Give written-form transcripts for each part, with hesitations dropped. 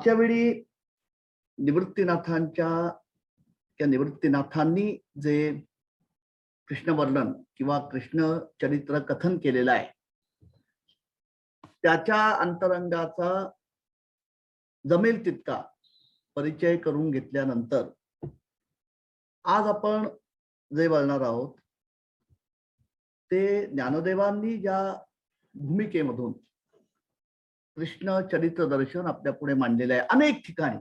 मागच्या वेळी निवृत्तीनाथांनी जे कृष्ण वर्णन किंवा कृष्ण चरित्र कथन केलेलं आहे त्याच्या अंतरंगाचा जमेल तितका परिचय करून घेतल्यानंतर आज आपण जे बोलणार आहोत ते ज्ञानदेवांनी ज्या भूमिकेमधून कृष्ण चरित्र दर्शन आपल्या पुढे मांडलेले आहे अनेक ठिकाणी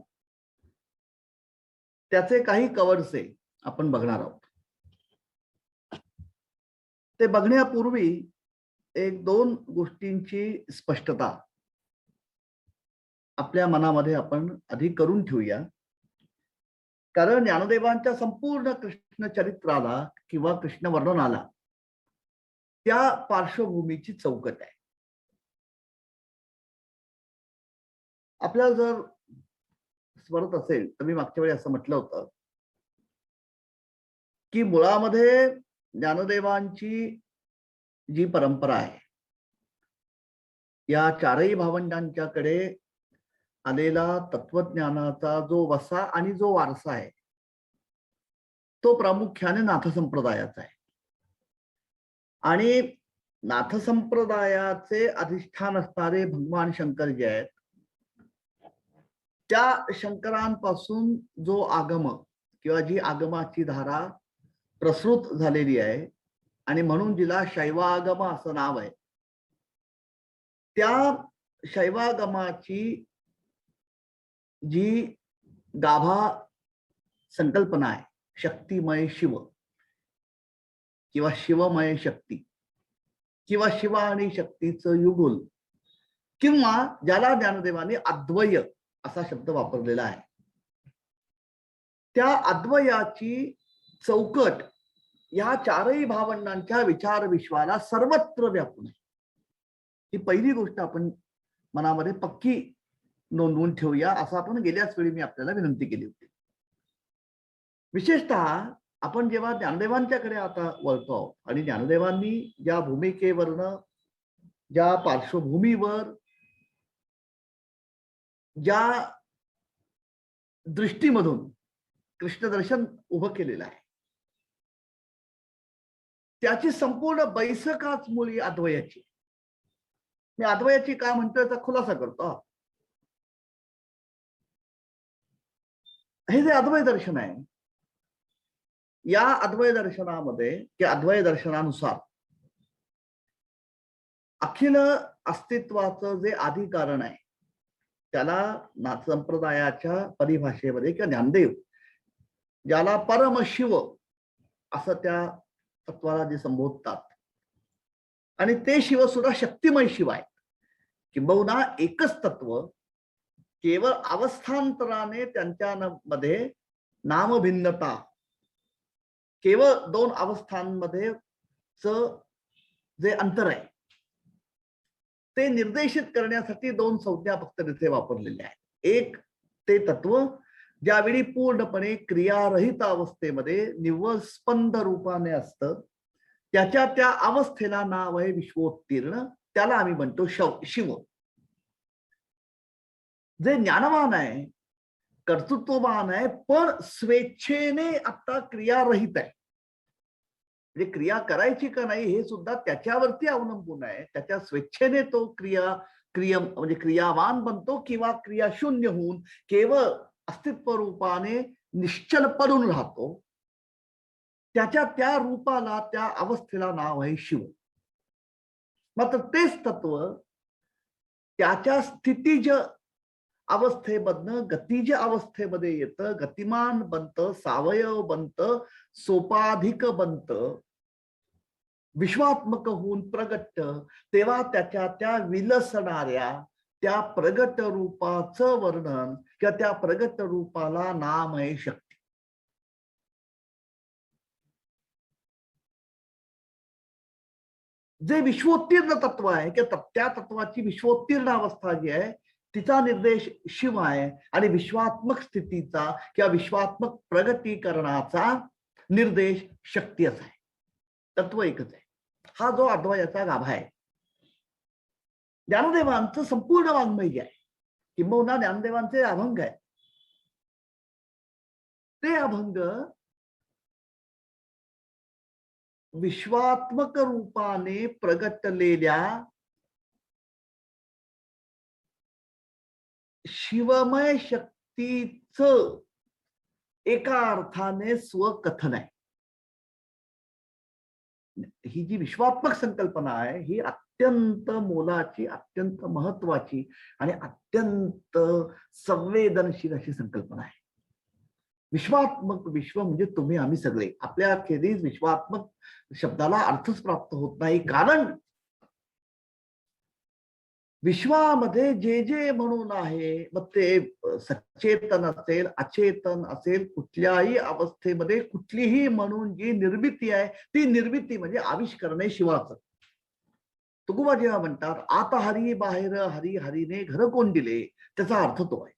त्याचे काही कव्हर्से आपण बघणार आहोत. ते बघण्यापूर्वी एक दोन गोष्टींची स्पष्टता आपल्या मनामध्ये आपण आधी करून ठेवूया. कारण ज्ञानदेवांच्या संपूर्ण कृष्ण चरित्राला किंवा कृष्ण वर्णनाला त्या पार्श्वभूमीची चौकट आहे. आपल्याला जर स्मरत असेल तर मी मागच्या वेळी असं म्हटलं होतं की मुळामध्ये ज्ञानदेवांची जी परंपरा आहे या चारही भावंडांच्याकडे आलेला तत्वज्ञानाचा जो वसा आणि जो वारसा आहे तो प्रामुख्याने नाथ संप्रदायाचा आहे. आणि नाथ संप्रदायाचे अधिष्ठान असणारे भगवान शंकर जे आहेत त्या शंकरांपासून जो आगम किंवा जी आगमाची धारा प्रसृत झालेली आहे आणि म्हणून जिला शैवागम असं नाव आहे त्या शैवागमाची जी गाभा संकल्पना आहे शक्तिमय शिव किंवा शिवमय शक्ती किंवा शिव आणि शक्तीचं युगुल किंवा ज्याला ज्ञानदेवाने अद्वय असा शब्द वापरलेला आहे त्या अद्वयाची चौकट या चारही भावंडांच्या विचार विश्वाला सर्वत्र व्यापून आहे. ही पहिली गोष्ट आपण मनामध्ये पक्की नोंदवून ठेवूया असं आपण गेल्याच वेळी मी आपल्याला विनंती केली होती. विशेषतः आपण जेव्हा ज्ञानदेवांच्याकडे आता वळतो आहोत आणि ज्ञानदेवांनी ज्या भूमिकेवरनं ज्या पार्श्वभूमीवर ज्या दृष्टीमधून कृष्ण दर्शन उभं केलेलं आहे त्याची संपूर्ण बैसकाच मुळी अद्वयाची. मी अद्वयाची का म्हणतोय याचा खुलासा करतो. हे जे अद्वय दर्शन आहे या अद्वय दर्शनामध्ये किंवा अद्वय दर्शनानुसार अखिल अस्तित्वाचं जे आधी कारण आहे त्याला नाथ संप्रदायाच्या परिभाषेमध्ये किंवा ज्ञानदेव ज्याला परमशिव असं त्या तत्वाला जे संबोधतात आणि ते शिव सुद्धा शक्तिमय शिव आहेत. किंबहुना एकच तत्व केवळ अवस्थांतराने त्यांच्या मध्ये नामभिन्नता केवळ दोन अवस्थांमध्ये जे अंतर आहे ते निर्देशित करण्यासाठी दोन संज्ञा फक्त तिथे वापरलेल्या आहेत. एक ते तत्व ज्यावेळी पूर्णपणे क्रियारहित अवस्थेमध्ये निव्वळ स्पंद रूपाने असतं त्याच्या त्या अवस्थेला नाव आहे विश्वोत्तीर्ण. त्याला आम्ही म्हणतो शिव. जे ज्ञानवान आहे कर्तृत्ववान आहे पण स्वेच्छेने आता क्रियारहित आहे. म्हणजे क्रिया करायची का नाही हे सुद्धा त्याच्यावरती अवलंबून आहे. त्याच्या स्वेच्छेने तो म्हणजे क्रियावान बनतो किंवा क्रियाशून्य होऊन केवळ अस्तित्व रूपाने निश्चल पडून राहतो. त्याच्या त्या रूपाला त्या अवस्थेला नाव आहे शिव. मात्र तेच तत्व त्याच्या स्थितीज अवस्थेमधनं गतिज अवस्थेमध्ये येतं, गतिमान बनतं, सावयव बनतं, सोपाधिक बनतं, विश्वात्मक होऊन प्रगट. तेव्हा त्याच्या त्या विलसणाऱ्या त्या प्रगट रूपाचं वर्णन किंवा त्या प्रगट रूपाला नाम आहे शक्ती. जे विश्वोत्तीर्ण तत्व आहे किंवा त्या तत्वाची विश्वोत्तीर्ण अवस्था जी आहे तिचा निर्देश शिव आहे आणि विश्वात्मक स्थितीचा किंवा विश्वात्मक प्रगतीकरणाचा निर्देश शक्ती असा आहे. तत्व एकच आहे. हा जो अद्वयाचा गाभा आहे ज्ञानदेवांचं संपूर्ण वाङ्मय जे आहे किंबहुना ज्ञानदेवांचे अभंग आहे, ते अभंग विश्वात्मक रूपाने प्रगटलेल्या शिवमय शक्तीचं एका अर्थाने स्वकथन आहे. ही जी विश्वात्मक संकल्पना आहे ही अत्यंत मोलाची, अत्यंत महत्वाची आणि अत्यंत संवेदनशील अशी संकल्पना आहे. विश्वात्मक, विश्व म्हणजे तुम्ही आम्ही सगळे. आपल्या खेरीज विश्वात्मक शब्दाला अर्थच प्राप्त होत नाही, कारण विश्वामध्ये जे जे म्हणून आहे, मग ते सचेतन असेल, अचेतन असेल, कुठल्याही अवस्थेमध्ये कुठलीही म्हणून जी निर्मिती आहे ती निर्मिती म्हणजे आविष्करण आहे शिवाचं. तुकोबा जेव्हा म्हणतात आता हरी बाहेर हरी, हरीने घर कोण दिले, त्याचा अर्थ तो आहे.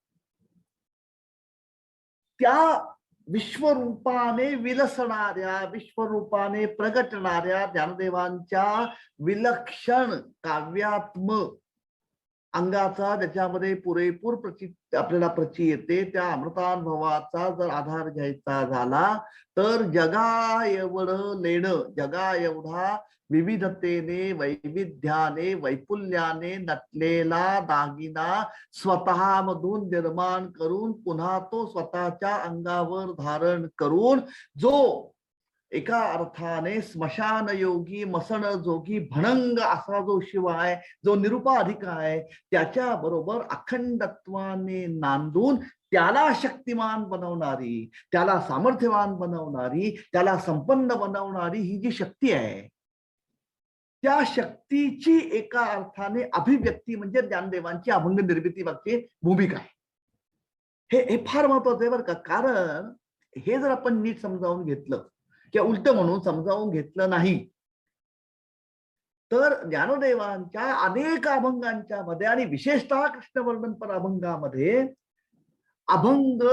त्या विश्वरूपाने विलसणाऱ्या, विश्वरूपाने प्रगटणाऱ्या ज्ञानदेवांच्या विलक्षण काव्यात्मक अंगाचा ज्याच्यामध्ये पुरेपूर आपल्याला प्रचि येते, त्या अमृतानुभवाचा जर आधार घ्यायचा झाला तर जगा एवढं लेणं, जगा एवढा विविधतेने, वैविध्याने, वैपुल्याने नटलेला दागिना स्वतः मधून निर्माण करून पुन्हा तो स्वतःच्या अंगावर धारण करून जो एका अर्थाने स्मशान योगी, मसण जोगी, भणंग असा जो शिव आहे, जो निरुपाधिक आहे, त्याच्या बरोबर अखंडत्वाने नांदून त्याला शक्तिमान बनवणारी, त्याला सामर्थ्यवान बनवणारी, त्याला संपन्न बनवणारी ही जी शक्ती आहे, त्या शक्तीची एका अर्थाने अभिव्यक्ती म्हणजे ज्ञानदेवांची अभंग निर्मिती मागची भूमिका आहे. हे फार महत्वाचं आहे बरं का. कारण हे जर आपण नीट समजावून घेतलं किंवा उलट म्हणून समजावून घेतलं नाही तर ज्ञानदेवांच्या अनेक अभंगांच्या मध्ये आणि विशेषतः कृष्णवर्णनपर अभंगामध्ये अभंग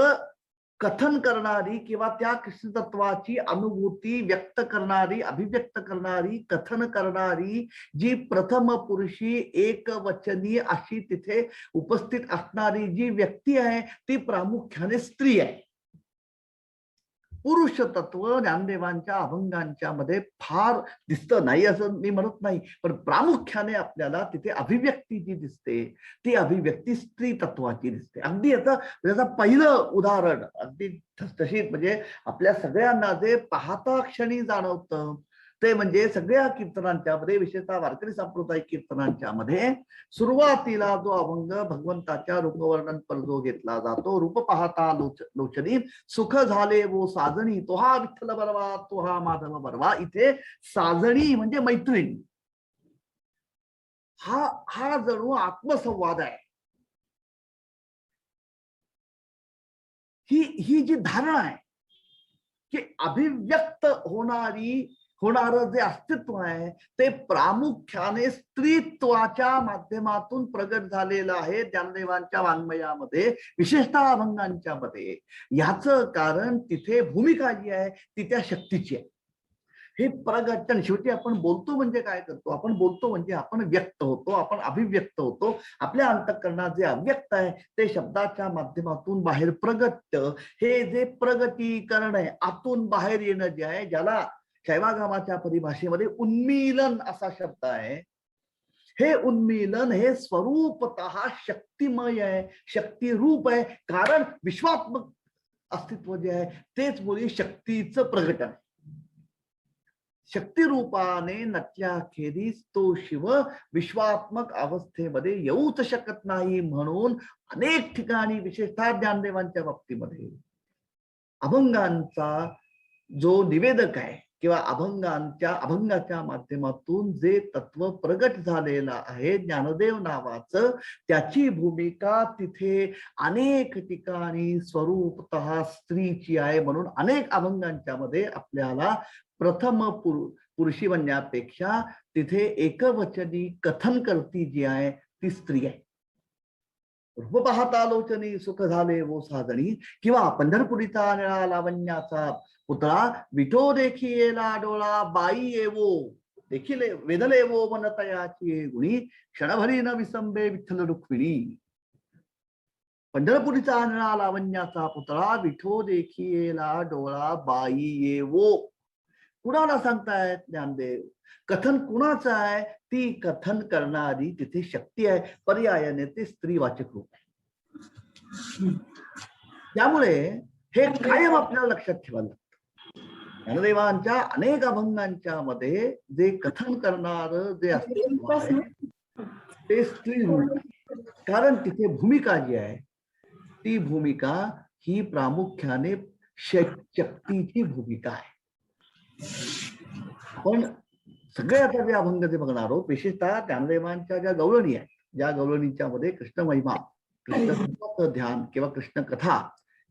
कथन करणारी किंवा त्या कृष्ण तत्वाची अनुभूती व्यक्त करणारी, अभिव्यक्त करणारी, कथन करणारी जी प्रथम पुरुषी एकवचनी अशी तिथे उपस्थित असणारी जी व्यक्ती आहे ती प्रामुख्याने स्त्री आहे. पुरुष तत्व ज्ञानदेवांच्या अभंगांच्या मध्ये फार दिसतं नाही असं मी म्हणत नाही, पण प्रामुख्याने आपल्याला तिथे अभिव्यक्ती जी दिसते ती अभिव्यक्ती स्त्री तत्वाची दिसते. अगदी याचं पहिलं उदाहरण अगदी ठसठशीत म्हणजे आपल्या सगळ्यांना जे पाहता क्षणी जाणवतं ते म्हणजे सगळ्या कीर्तनांच्या मध्ये, विशेषतः वारकरी सांप्रदायिक कीर्तनांच्या मध्ये सुरुवातीला जो अभंग भगवंताच्या रूपवर्णन पर जो घेतला जातो, रूप पाहता लोचनी सुख झाले वो साजणी, तो हा विठ्ठल बरवा, तो हा माधव बरवा. इथे साजणी म्हणजे मैत्रीण. हा जणू आत्मसंवाद आहे. ही जी धारणा आहे की अभिव्यक्त होणारं जे अस्तित्व आहे ते प्रामुख्याने स्त्रीत्वाच्या माध्यमातून प्रगट झालेलं आहे ज्ञानदेवांच्या वाङ्मयामध्ये, विशेषतः अभंगांच्या मध्ये. याचं कारण तिथे भूमिका जी आहे ती त्या शक्तीची आहे. हे प्रगटन शेवटी आपण बोलतो म्हणजे काय करतो, आपण बोलतो म्हणजे आपण व्यक्त होतो, आपण अभिव्यक्त होतो. आपल्या अंतःकरणात जे अव्यक्त आहे ते शब्दाच्या माध्यमातून बाहेर प्रगटतं. हे जे प्रगतीकरण आहे, आतून बाहेर येणं जे आहे, ज्याला शैवागमाच्या परिभाषेमध्ये उन्मीलन असा शब्द आहे, हे उन्मीलन हे स्वरूपतः शक्तिमय आहे, शक्तिरूप आहे. कारण विश्वात्मक अस्तित्व जे आहे तेच मुळी शक्तीचं प्रगटन आहे. शक्तिरूपाने नटल्याखेरीज तो शिव विश्वात्मक अवस्थेमध्ये येऊच शकत नाही, म्हणून अनेक ठिकाणी विशेषतः ज्ञानदेवांच्या बाबतीमध्ये अभंगांचा जो निवेदक आहे किंवा अभंगाच्या माध्यमातून जे तत्व प्रगट झालेलं आहे ज्ञानदेव नावाचं, त्याची भूमिका तिथे अनेक ठिकाणी स्वरूपतः स्त्रीची आहे. म्हणून अनेक अभंगांच्या मध्ये आपल्याला प्रथम पुरुषी म्हणण्यापेक्षा तिथे एकवचनी कथन करती जी आहे ती स्त्री आहे. रूप पाहता लोचनी सुख झाले वो साजणी, किंवा पंढरपुरीचा निळा लावण्याचा पुतळा विठो देखी येला डोळा बाई येवो देखील वेदले वो मन तयाची गुणी क्षणभरी न विसंबे विठ्ठल रुक्मिणी. पंढरपुरीचा आणला लावण्याचा पुतळा, विठो देखियेला डोळा बाई येवो. कुणाला सांगतायत ज्ञानदेव? कथन कुणाचं आहे? ती कथन करणारी तिथे शक्ती आहे, पर्यायाने ते स्त्रीवाचक रूप आहे. त्यामुळे हे कायम आपल्याला लक्षात ठेवायला लागतं. ज्ञानदेवांच्या अनेक अभंगांच्या मध्ये जे कथन करणार जे असतं ते स्त्री रूप. कारण तिथे भूमिका जी आहे ती भूमिका ही प्रामुख्याने शक्तीची भूमिका आहे. आपण सगळे आता जे अभंग जे बघणार आहोत, विशेषतः ज्ञानदेवांच्या ज्या गवळणी आहेत, ज्या गवळणीच्या मध्ये कृष्ण महिमा, कृष्ण ध्यान किंवा कृष्ण कथा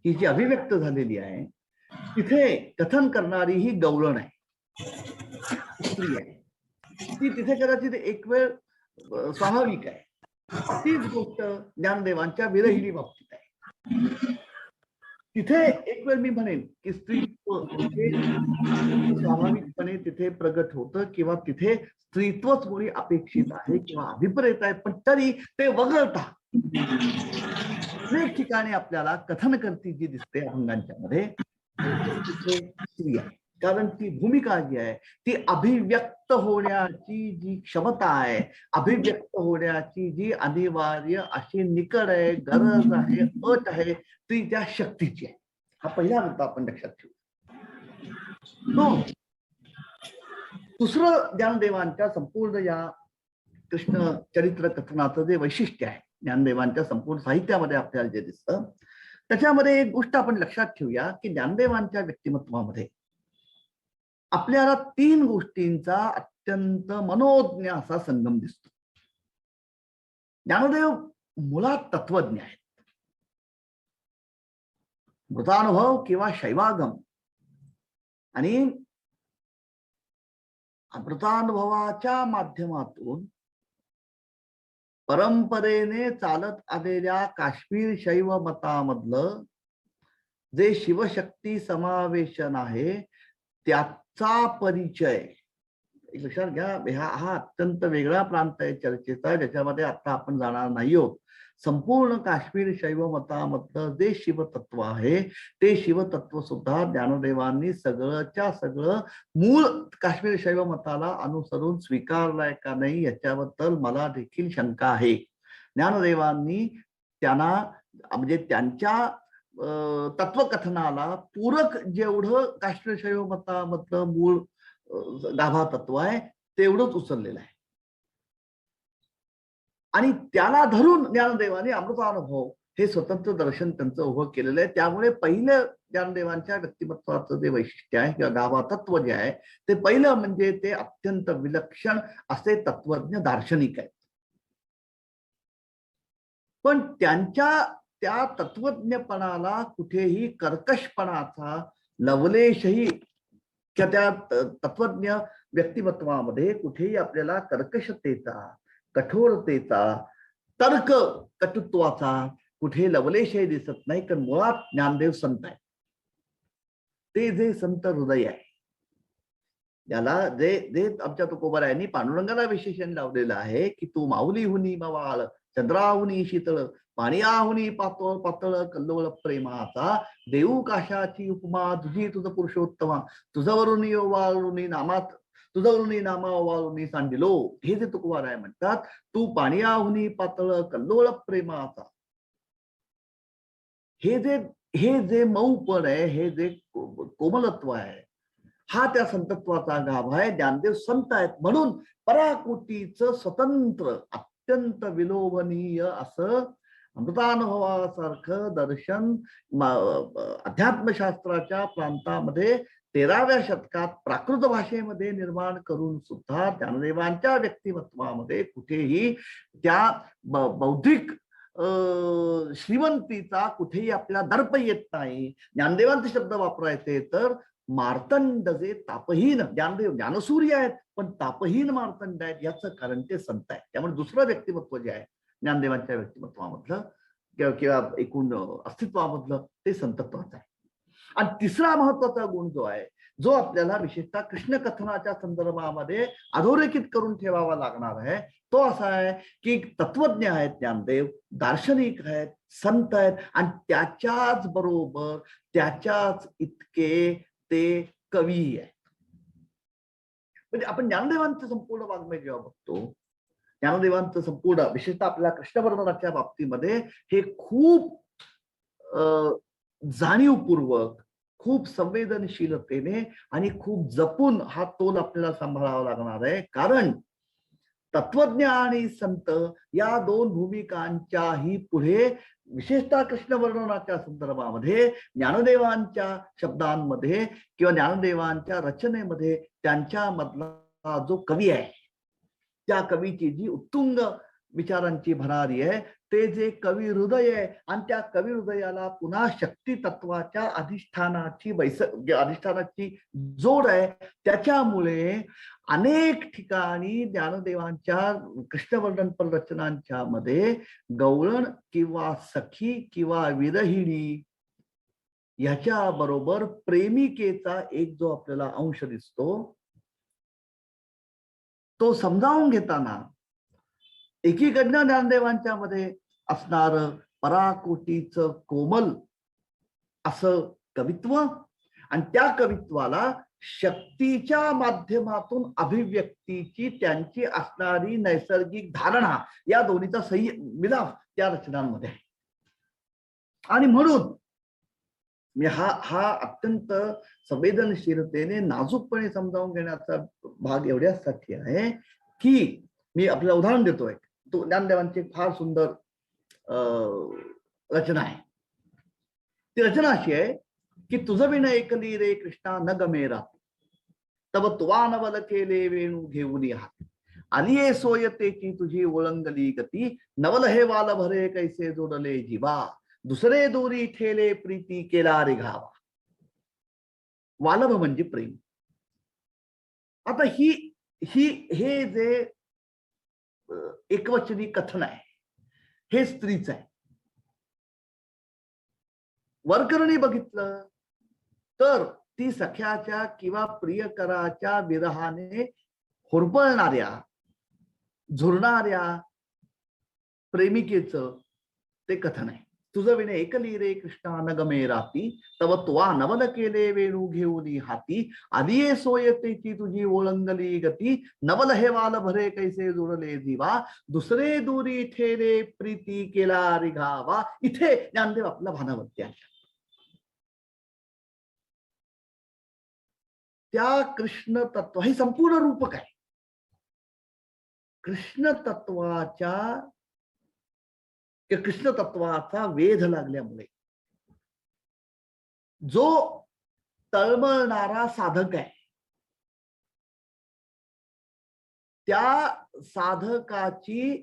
ही जी अभिव्यक्त झालेली आहे, तिथे कथन करणारी ही गवळण आहे, स्त्री आहे. ती तिथे कदाचित एक वेळ स्वाभाविक आहे. तीच गोष्ट ज्ञानदेवांच्या विरहिणी बाबतीत आहे. तिथे एक वेळ मी म्हणेन की स्त्रीत्व स्वाभाविकपणे तिथे प्रगट होतं किंवा तिथे स्त्रीत्वच मुळी अपेक्षित आहे किंवा अभिप्रेत आहे, पण तरी ते वगळता अनेक ठिकाणी आपल्याला कथन करती जी दिसते अभंगांच्या मध्ये तिथे स्त्री आहे. कारण ती भूमिका जी आहे ती अभिव्यक्त होण्याची जी क्षमता आहे, अभिव्यक्त होण्याची जी अनिवार्य अशी निकड आहे, गरज आहे, अट आहे, ती त्या शक्तीची आहे. हा पहिला मुद्दा आपण लक्षात ठेवू. दुसरं ज्ञानदेवांच्या संपूर्ण या कृष्ण चरित्र कथनाचं जे वैशिष्ट्य आहे, ज्ञानदेवांच्या संपूर्ण साहित्यामध्ये आपल्याला जे दिसतं, त्याच्यामध्ये एक गोष्ट आपण लक्षात ठेवूया की ज्ञानदेवांच्या व्यक्तिमत्वामध्ये आपल्याला 3 गोष्टींचा अत्यंत मनोज्ञ असा संगम दिसतो. ज्ञानदेव मुळात तत्वज्ञ आहेत. मृतानुभव किंवा शैवागम आणि अमृतानुभवाच्या माध्यमातून परंपरेने चालत आलेल्या काश्मीर शैव मतामधलं जे शिवशक्ती समावेशन आहे त्याचा परिचय लक्षात घ्या. हा अत्यंत वेगळा प्रांत आहे चर्चेचा, ज्याच्यामध्ये आता आपण जाणार नाही आहोत. संपूर्ण काश्मीर शैव मतामधलं जे शिवतत्व आहे ते शिवतत्व सुद्धा ज्ञानदेवांनी सगळंच्या सगळं मूळ काश्मीर शैव मताला अनुसरून स्वीकारलंय का नाही याच्याबद्दल मला देखील शंका आहे. ज्ञानदेवांनी त्यांना म्हणजे त्यांच्या तत्वकथनाला पूरक जेवढं काश्मीर शैव मतामधलं मूळ गाभा तत्व आहे तेवढंच उचललेलं आहे आणि त्याला धरून ज्ञानदेवाने अमृतानुभव हे स्वतंत्र दर्शन त्यांचं उभं केलेलं आहे. त्यामुळे पहिलं ज्ञानदेवांच्या व्यक्तिमत्वाचं जे वैशिष्ट्य आहे किंवा गाभा तत्व जे आहे ते पहिलं म्हणजे ते अत्यंत विलक्षण असे तत्वज्ञ दार्शनिक आहेत. पण त्यांच्या त्या तत्वज्ञपणाला कुठेही कर्कशपणाचा लवलेशही त्या तत्वज्ञ व्यक्तिमत्वामध्ये कुठेही आपल्याला कर्कशतेचा, कठोरतेचा, तर्क कटुत्वाचा कुठे लवलेशही दिसत नाही. कारण मुळात ज्ञानदेव संत आहे. ते जे संत हृदय आहे याला जे आमच्या तुकोबारायांनी पांडुरंगाला विशेषण लावलेलं आहे की तू माऊलीहुनी मवाळ, चंद्राहुनी शीतळ, पाणीयाहुनी पातळ पातळ कल्लोळ प्रेमाचा, देऊ काशाची उपमा तुझी तुझ पुरुषोत्तमा, तुझवरुनी ओवाळुनी नामात तुझवरुनी नामा ओवाळुनी सांडिलो. हे जे तुकोबाराय म्हणतात, तू पाणीयाहुनी पातळ कल्लोळ प्रेमाचा, हे जे मऊपण आहे, हे जे कोमलत्व आहे, हा त्या संतत्वाचा गाभा आहे. ज्ञानदेव संत आहेत म्हणून पराकोटीचं स्वतंत्र अत्यंत विलोभनीय असं अमृतानुभवासारखं दर्शन अध्यात्मशास्त्राच्या प्रांतामध्ये 13व्या शतकात प्राकृत भाषेमध्ये निर्माण करून सुद्धा ज्ञानदेवांच्या व्यक्तिमत्वामध्ये कुठेही त्या बौद्धिक श्रीमंतीचा कुठेही आपल्याला दर्प येत नाही. ज्ञानदेवांचे शब्द वापरायचे तर मार्तंड जे तापहीन, ज्ञानदेव ज्ञानसूर्य आहेत पण तापहीन मार्तंड आहेत, याचं कारण ते संत आहेत. त्यामुळे दुसरं व्यक्तिमत्व जे आहे ज्ञानदेवांच्या व्यक्तिमत्वामधलं किंवा एकूण अस्तित्वामधलं ते संतत्वाचं आहे. आणि तिसरा महत्वाचा गुण जो आहे जो आपल्याला विशेषतः कृष्ण कथनाच्या संदर्भामध्ये अधोरेखित करून ठेवावा लागणार आहे तो असा आहे की तत्वज्ञ आहेत ज्ञानदेव, दार्शनिक आहेत, संत आहेत आणि त्याच्याच बरोबर त्याच्याच इतके ते कवी आहेत. म्हणजे आपण ज्ञानदेवांचं संपूर्ण वाङ्मय जेव्हा बघतो, ज्ञानदेवांचं संपूर्ण विशेषतः आपल्या कृष्णवर्णनाच्या बाबतीमध्ये हे खूप जाणीवपूर्वक, खूप संवेदनशीलतेने आणि खूप जपून हा तोल आपल्याला सांभाळावा लागणार आहे. कारण तत्वज्ञ आणि संत या दोन भूमिकांच्याही पुढे विशेषतः कृष्ण वर्णनाच्या संदर्भामध्ये ज्ञानदेवांच्या शब्दांमध्ये किंवा ज्ञानदेवांच्या रचनेमध्ये त्यांच्यामधला जो कवी आहे त्या कवीची जी उत्तुंग विचारांची भरारी आहे ते जे कवी हृदय आहे आणि त्या कवी हृदयाला पुन्हा शक्ती तत्वाच्या अधिष्ठानाची जोड आहे. त्याच्यामुळे अनेक ठिकाणी ज्ञानदेवांच्या कृष्णवर्णनपर रचनांच्या मध्ये गवळण किंवा सखी किंवा विरहिणी ह्याच्या बरोबर प्रेमिकेचा एक जो आपल्याला अंश दिसतो तो समजावून घेताना एकीकडनं ज्ञानदेवांच्या मध्ये असणार पराकोटीचं कोमल असं कवित्व आणि त्या कवित्वाला शक्तीच्या माध्यमातून अभिव्यक्तीची त्यांची असणारी नैसर्गिक धारणा या दोन्हीचा मिलाफ त्या रचनांमध्ये आहे. आणि म्हणून हा अत्यंत संवेदनशीलतेने नाजूकपणे समजावून घेण्याचा भाग एवढ्यासाठी आहे की मी आपल्याला उदाहरण देतोय. तो ज्ञानदेवांची फार सुंदर रचना आहे. ती रचना अशी आहे की तुझं विण ऐकली रे कृष्णा न गमेरा तब तुवा नवल केले वेणू घेऊन हात आलिये सोयतेची तुझी ओळंगली गती नवल हे वाल भरे कैसे जोडले जीवा दुसरे दोरी ठेले प्रीती केला रे घावा. वालभ म्हणजे प्रेम. आता हे जे एकवचनी कथन आहे हे स्त्रीच आहे. वरकरणी बघितलं तर ती सख्याच्या किंवा प्रियकराच्या विरहाने होरपळणाऱ्या झुरणाऱ्या प्रेमिकेचं ते कथन आहे. तुझं विणे ऐकली रे कृष्णा न गमे राती तव तुवा नवल केले वेणू घेऊन हाती आदिये सोयतेची तुझी ओळंगली गती नवल हे वाल भरे कैसे जोडले जीवा दुसरे दुरी ठेले प्रीती केला रिघावा. इथे ज्ञानदेव आपला भानावरती आहे. त्या कृष्ण तत्व हे संपूर्ण रूपक आहे. कृष्ण तत्वाचा वेध लागल्यामुळे जो तळमळणारा साधक आहे त्या साधकाची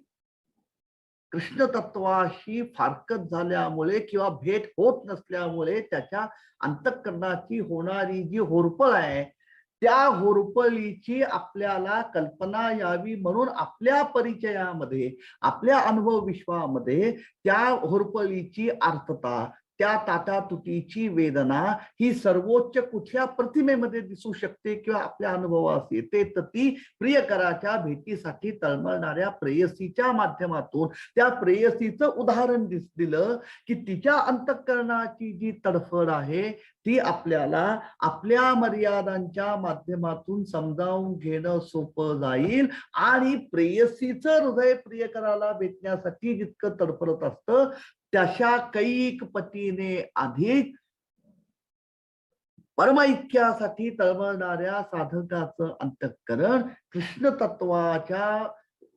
कृष्ण तत्वाशी फारकत झाल्यामुळे किंवा भेट होत नसल्यामुळे त्याच्या अंतःकरणाची होणारी जी होरपळ आहे त्या होरपळीची आपल्याला कल्पना यावी म्हणून आपल्या परिचयामध्ये आपल्या अनुभव विश्वामध्ये त्या होरपळीची अर्थता त्या ताटातुटीची वेदना ही सर्वोच्च कुठल्या प्रतिमेमध्ये दिसू शकते किंवा आपल्या अनुभवास येते तर ती प्रियकराच्या भेटीसाठी तळमळणाऱ्या प्रेयसीच्या माध्यमातून त्या प्रेयसीचं उदाहरण दिलं की तिच्या अंतःकरणाची जी तडफड आहे ती आपल्याला आपल्या मर्यादांच्या माध्यमातून समजावून घेणं सोपं जाईल. आणि प्रेयसीचं हृदय प्रियकराला भेटण्यासाठी जितकं तडफडत असतं तशा कैक पटीने अधिक परमैक्यासाठी तळमळणाऱ्या साधकाचं अंतःकरण कृष्ण तत्वाच्या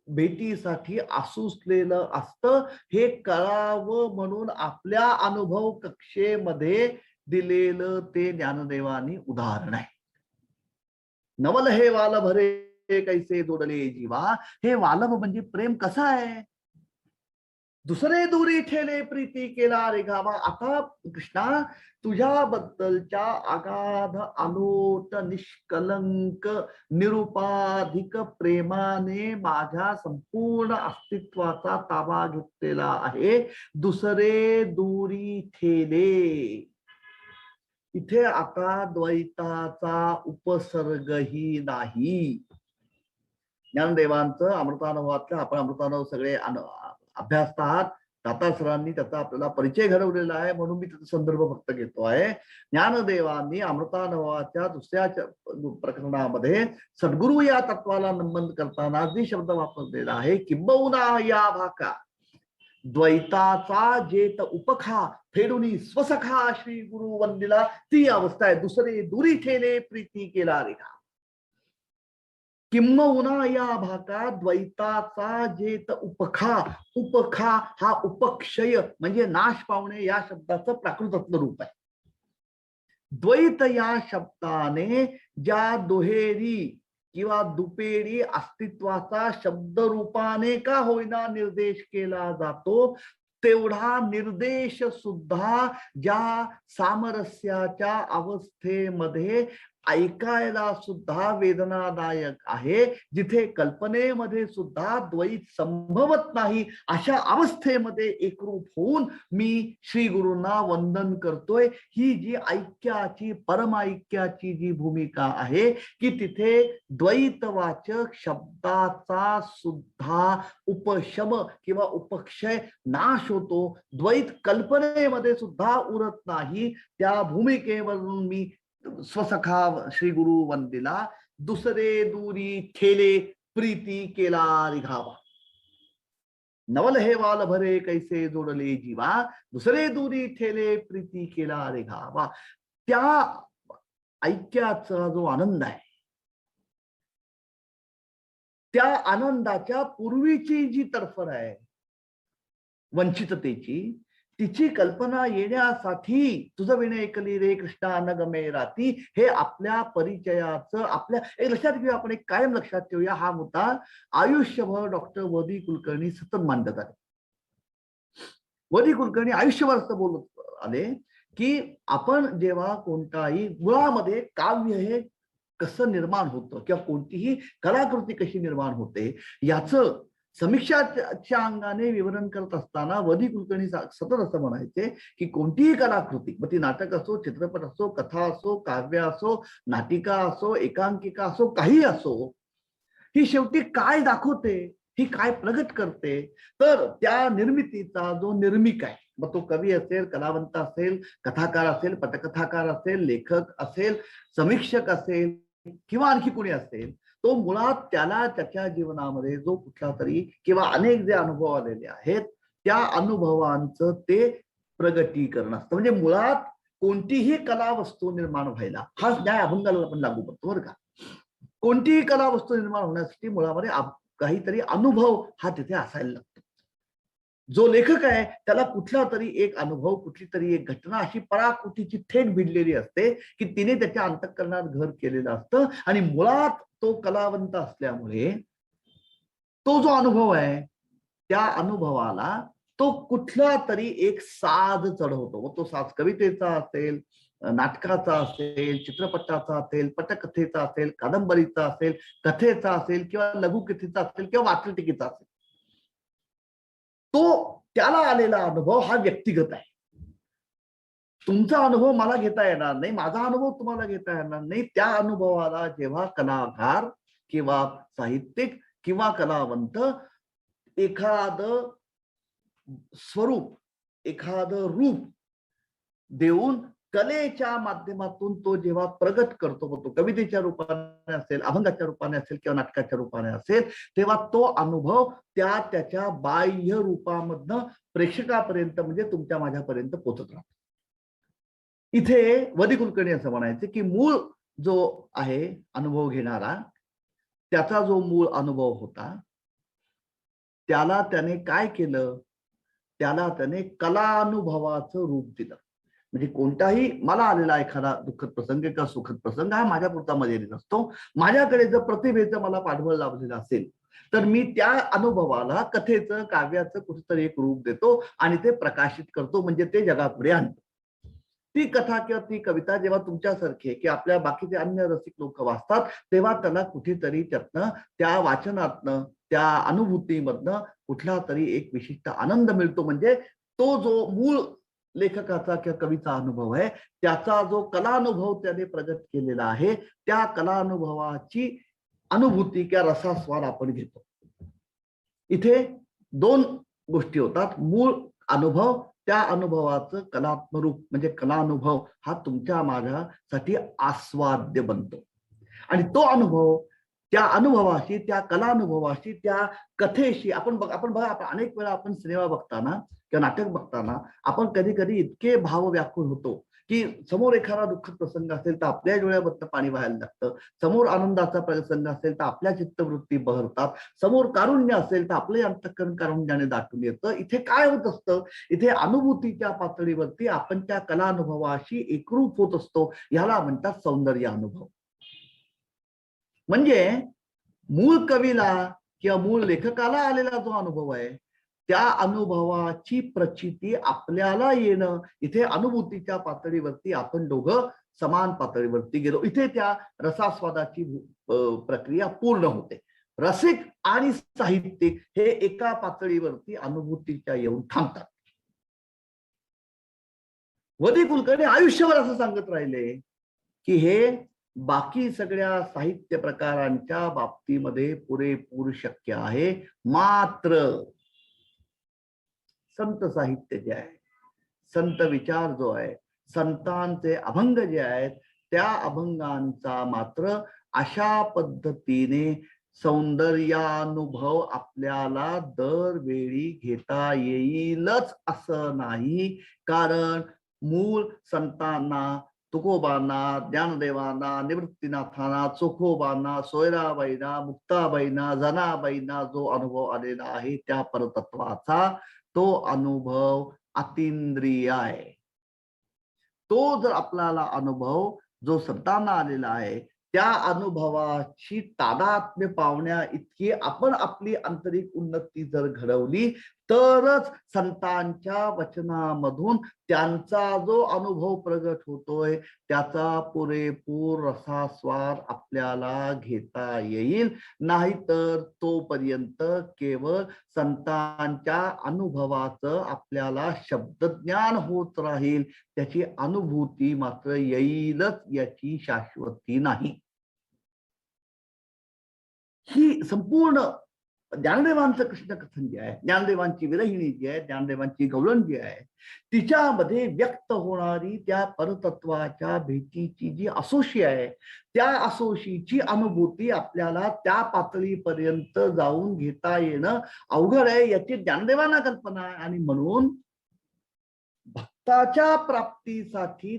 भेटीसाठी आसुसलेलं असतं. हे कळावं म्हणून आपल्या अनुभव कक्षेमध्ये दिलेलं ते ज्ञानदेवानी उदाहरण आहे. नवल हे वाल भरे कैसे जोडले जीवा. हे वालभ म्हणजे प्रेम कसं आहे. दुसरे दुरी ठेले प्रीती केला रेघावा. आता कृष्णा तुझ्याबद्दलच्या अगाध अलोट निष्कलंक निरुपाधिक प्रेमाने माझ्या संपूर्ण अस्तित्वाचा ताबा घेतलेला आहे. दुसरे दुरी ठेले इथे आता द्वैताचा उपसर्गही नाही. ज्ञानदेवांचं अमृतानुभवातलं आपण अमृतानुभव सगळे अभ्यासत आहात. दाता सरांनी त्याचा आपल्याला परिचय घडवलेला आहे, म्हणून मी त्याचा संदर्भ फक्त घेतो आहे. ज्ञानदेवांनी अमृतानुभवाच्या दुसऱ्या प्रकरणामध्ये सद्गुरु या तत्वाला नमन करताना जे शब्द वापरलेला आहे, किंबहुना या भाका द्वैताचा जेत उपखा फेडुनी स्वसखा श्री गुरु वंदिला, ती अवस्था आहे. दुसरे दुरी ठेले प्रीती केला रेखा. किंबहुना या भाका द्वैताचा जेत उपखा. उपखा हा उपक्षय म्हणजे नाश पावणे या शब्दाचं प्राकृतातलं रूप आहे. द्वैत या शब्दाने ज्या दुहेरी किंवा दुपेरी अस्तित्वाचा शब्द रूपाने का होईना निर्देश केला जातो, तेवढा निर्देश सुद्धा ज्या सामरस्याच्या अवस्थेमध्ये ऐकायला सुद्धा वेदनादायक आहे, जिथे कल्पनेमध्ये सुद्धा द्वैत संभवत नाही, अशा अवस्थेमध्ये एकरूप होऊन मी श्री गुरूंना वंदन करतोय. ही जी ऐक्याची परमैक्याची जी भूमिका आहे की तिथे द्वैतवाचक शब्दाचा सुद्धा उपशम किंवा उपक्षय नाश होतो, द्वैत कल्पनेमध्ये सुद्धा उरत नाही, त्या भूमिकेवरून मी स्वसखा श्री गुरु वंदिला. दुसरे दूरी ठेले प्रीती केला रिघावा. नवल हे वाल भरे कैसे जोडले जीवा, दुसरे दूरी ठेले प्रीती केला रिघावा. त्या ऐक्याचा जो आनंद आहे, त्या आनंदाच्या पूर्वीची जी तरफड आहे वंचिततेची, तिची कल्पना येण्यासाठी तुझं विनय ऐकली रे कृष्णा न गमे राती, हे आपल्या परिचयाचं आपल्या एक लक्षात घेऊया. आपण एक कायम लक्षात ठेवूया, हा मुद्दा आयुष्यभर डॉक्टर वदी कुलकर्णी सतत मांडत आले. वदी कुलकर्णी आयुष्यभर असं बोलत आले की आपण जेव्हा कोणताही मुळामध्ये काव्य हे कसं निर्माण होतं किंवा कोणतीही कलाकृती कशी निर्माण होते याचं समीक्षाच्या अंगाने विवरण करत असताना वदी कुलकर्णी सतत असं म्हणायचे की कोणतीही कलाकृती, मग ती नाटक असो, चित्रपट असो, कथा असो, काव्य असो, नाटिका असो, एकांकिका असो, काही असो, ही शेवटी काय दाखवते, ही काय प्रगट करते, तर त्या निर्मितीचा जो निर्मिक आहे, मग तो कवी असेल, कलावंत असेल, कथाकार असेल, पटकथाकार असेल, लेखक असेल, समीक्षक असेल किंवा आणखी कोणी असेल, तो मुळात त्याला त्याच्या जीवनामध्ये जो कुठला तरी किंवा अनेक जे अनुभव आलेले आहेत त्या अनुभवांचं ते प्रगटीकरण असतं. म्हणजे मुळात कोणतीही कला वस्तू निर्माण व्हायला, हा न्याय अभंगाला पण लागू पडतो बरं का. कोणतीही कला वस्तू निर्माण होण्यासाठी मुळामध्ये काहीतरी अनुभव हा तिथे असायला लागतो. जो लेखक आहे त्याला कुठला तरी एक अनुभव, कुठली तरी एक घटना अशी पराकुटीची थेट भिडलेली असते की तिने त्याच्या अंतःकरणात घर केलेलं असतं, आणि मुळात तो कलावंत असल्यामुळे तो जो अनुभव आहे त्या अनुभवाला तो कुठला तरी एक साज चढवतो. मग तो साज कवितेचा असेल, नाटकाचा असेल, चित्रपटाचा असेल, पटकथेचा असेल, कादंबरीचा असेल, कथेचा असेल किंवा लघुकथेचा असेल किंवा वात्रटिकेचा असेल, तो त्याला आलेला अनुभव हा व्यक्तिगत आहे. तुमचा अनुभव मला घेता येणार नाही, माझा अनुभव तुम्हाला घेता येणार नाही. त्या अनुभवाला जेव्हा कलाकार किंवा साहित्यिक किंवा कलावंत एखादं स्वरूप, एखादं रूप देऊन कलेच्या माध्यमातून तो जेव्हा प्रगट करतो, तो कवितेच्या रूपाने असेल, अभंगाच्या रूपाने असेल किंवा नाटकाच्या रूपाने असेल, तेव्हा तो अनुभव त्याच्या बाह्य रूपामधनं प्रेक्षकापर्यंत म्हणजे तुमच्या माझ्यापर्यंत पोहोचत राहतो. इथे वदी कुलकर्णी असं म्हणायचे की मूळ जो आहे अनुभव घेणारा, त्याचा जो मूळ अनुभव होता त्याला त्याने काय केलं, त्याला त्याने कलानुभवाचं रूप दिलं. म्हणजे कोणताही मला आलेला एखादा दुःखद प्रसंग किंवा सुखद प्रसंग हा माझ्यापुरता मर्यादित असतो. माझ्याकडे जर प्रतिभेचं मला पाठबळ लाभलेलं असेल तर मी त्या अनुभवाला कथेचं, काव्याचं कुठेतरी एक रूप देतो आणि ते प्रकाशित करतो, म्हणजे ते जगापुढे आणतो. ती कथा किंवा ती कविता जेव्हा तुमच्यासारखे किंवा आपल्या बाकीचे अन्य रसिक लोक वाचतात तेव्हा त्याला कुठेतरी त्यातनं, त्या वाचनातनं, त्या अनुभूतीमधनं कुठला तरी एक विशिष्ट आनंद मिळतो. म्हणजे तो जो मूळ लेखकाचा किंवा कवीचा अनुभव आहे, त्याचा जो कलानुभव त्याने प्रगट केलेला आहे, त्या कलानुभवाची अनुभूती किंवा रसास्वाद आपण घेतो. इथे दोन गोष्टी होतात. मूळ अनुभव, त्या अनुभवाचं कलात्मक रूप म्हणजे कलानुभव हा तुमच्या माझ्यासाठी आस्वाद्य बनतो. आणि तो अनुभव, त्या अनुभवाशी, त्या कलानुभवाशी, त्या कथेशी आपण बघा अनेक वेळा आपण सिनेमा बघताना किंवा नाटक बघताना आपण कधी कधी इतके भाव व्याकुळ होतो की समोर एखादा दुःखद प्रसंग असेल तर आपल्या डोळ्याबद्दल पाणी व्हायला लागतं, समोर आनंदाचा प्रसंग असेल तर आपल्या चित्तवृत्ती बहरतात, समोर कारुण्य असेल तर आपले अंतःकरण कारुण्याने दाटून येतं. इथे काय होत असतं, इथे अनुभूतीच्या पातळीवरती आपण त्या कलानुभवाशी एकरूप होत असतो. ह्याला म्हणतात सौंदर्य अनुभव. म्हणजे मूळ कवीला किंवा मूळ लेखकाला आलेला जो अनुभव आहे, त्या अनुभवाची प्रचिती आपल्याला येणं, इथे अनुभूतीच्या पातळीवरती आपण दोघं समान पातळीवरती गेलो, इथे त्या रसास्वादाची प्रक्रिया पूर्ण होते. रसिक आणि साहित्यिक हे एका पातळीवरती अनुभूतीच्या येऊन थांबतात. वदी कुलकर्णी आयुष्यभर असं सांगत राहिले की हे बाकी सगळ्या साहित्य प्रकारांच्या बाबतीमध्ये पुरेपूर शक्य आहे, मात्र संत साहित्य जे आहे, संत विचार जो आहे, संतांचे अभंग जे आहेत, त्या अभंगांचा मात्र अशा पद्धतीने सौंदर्यानुभव आपल्याला दरवेळी घेता येईलच असं नाही. कारण मूळ संतांना, तुकोबांना, ज्ञानदेवांना, निवृत्तीनाथांना, चोखोबांना, सोयराबाईंना, मुक्ताबाईंना, जनाबाईंना जो अनुभव आलेला आहे त्या परतत्वाचा, तो अनुभव अतींद्रिय आहे. तो जर आपल्याला अनुभव जो संतांना आलेला आहे, त्या अनुभवाची तादात्म्य पावण्या इतकी आपण आपली आंतरिक उन्नती जर घडवली तरच संतांच्या वचनामधून त्यांचा जो अनुभव प्रगट होतोय त्याचा पुरेपूर रसास्वाद आपल्याला घेता येईल. नाहीतर तोपर्यंत केवळ संतांच्या अनुभवाचं आपल्याला शब्दज्ञान होत राहील, त्याची अनुभूती मात्र येईलच याची शाश्वती नाही. ही संपूर्ण ज्ञानदेवांचं कृष्णकथन जे आहे, ज्ञानदेवांची विरहिणी जी आहे, ज्ञानदेवांची गवळण जी आहे, तिच्यामध्ये व्यक्त होणारी त्या परतत्वाच्या भेटीची जी असोशी आहे, त्या असोशीची अनुभूती आपल्याला त्या पातळीपर्यंत जाऊन घेता येणं अवघड आहे, याची ज्ञानदेवांना कल्पना आहे. आणि म्हणून भक्ताच्या प्राप्तीसाठी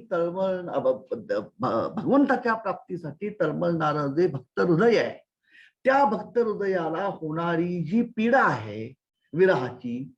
भगवंताच्या प्राप्तीसाठी तळमळणारं जे भक्त हृदय आहे, त्या भक्त हृदयाला होणारी जी पीडा आहे विरहाची,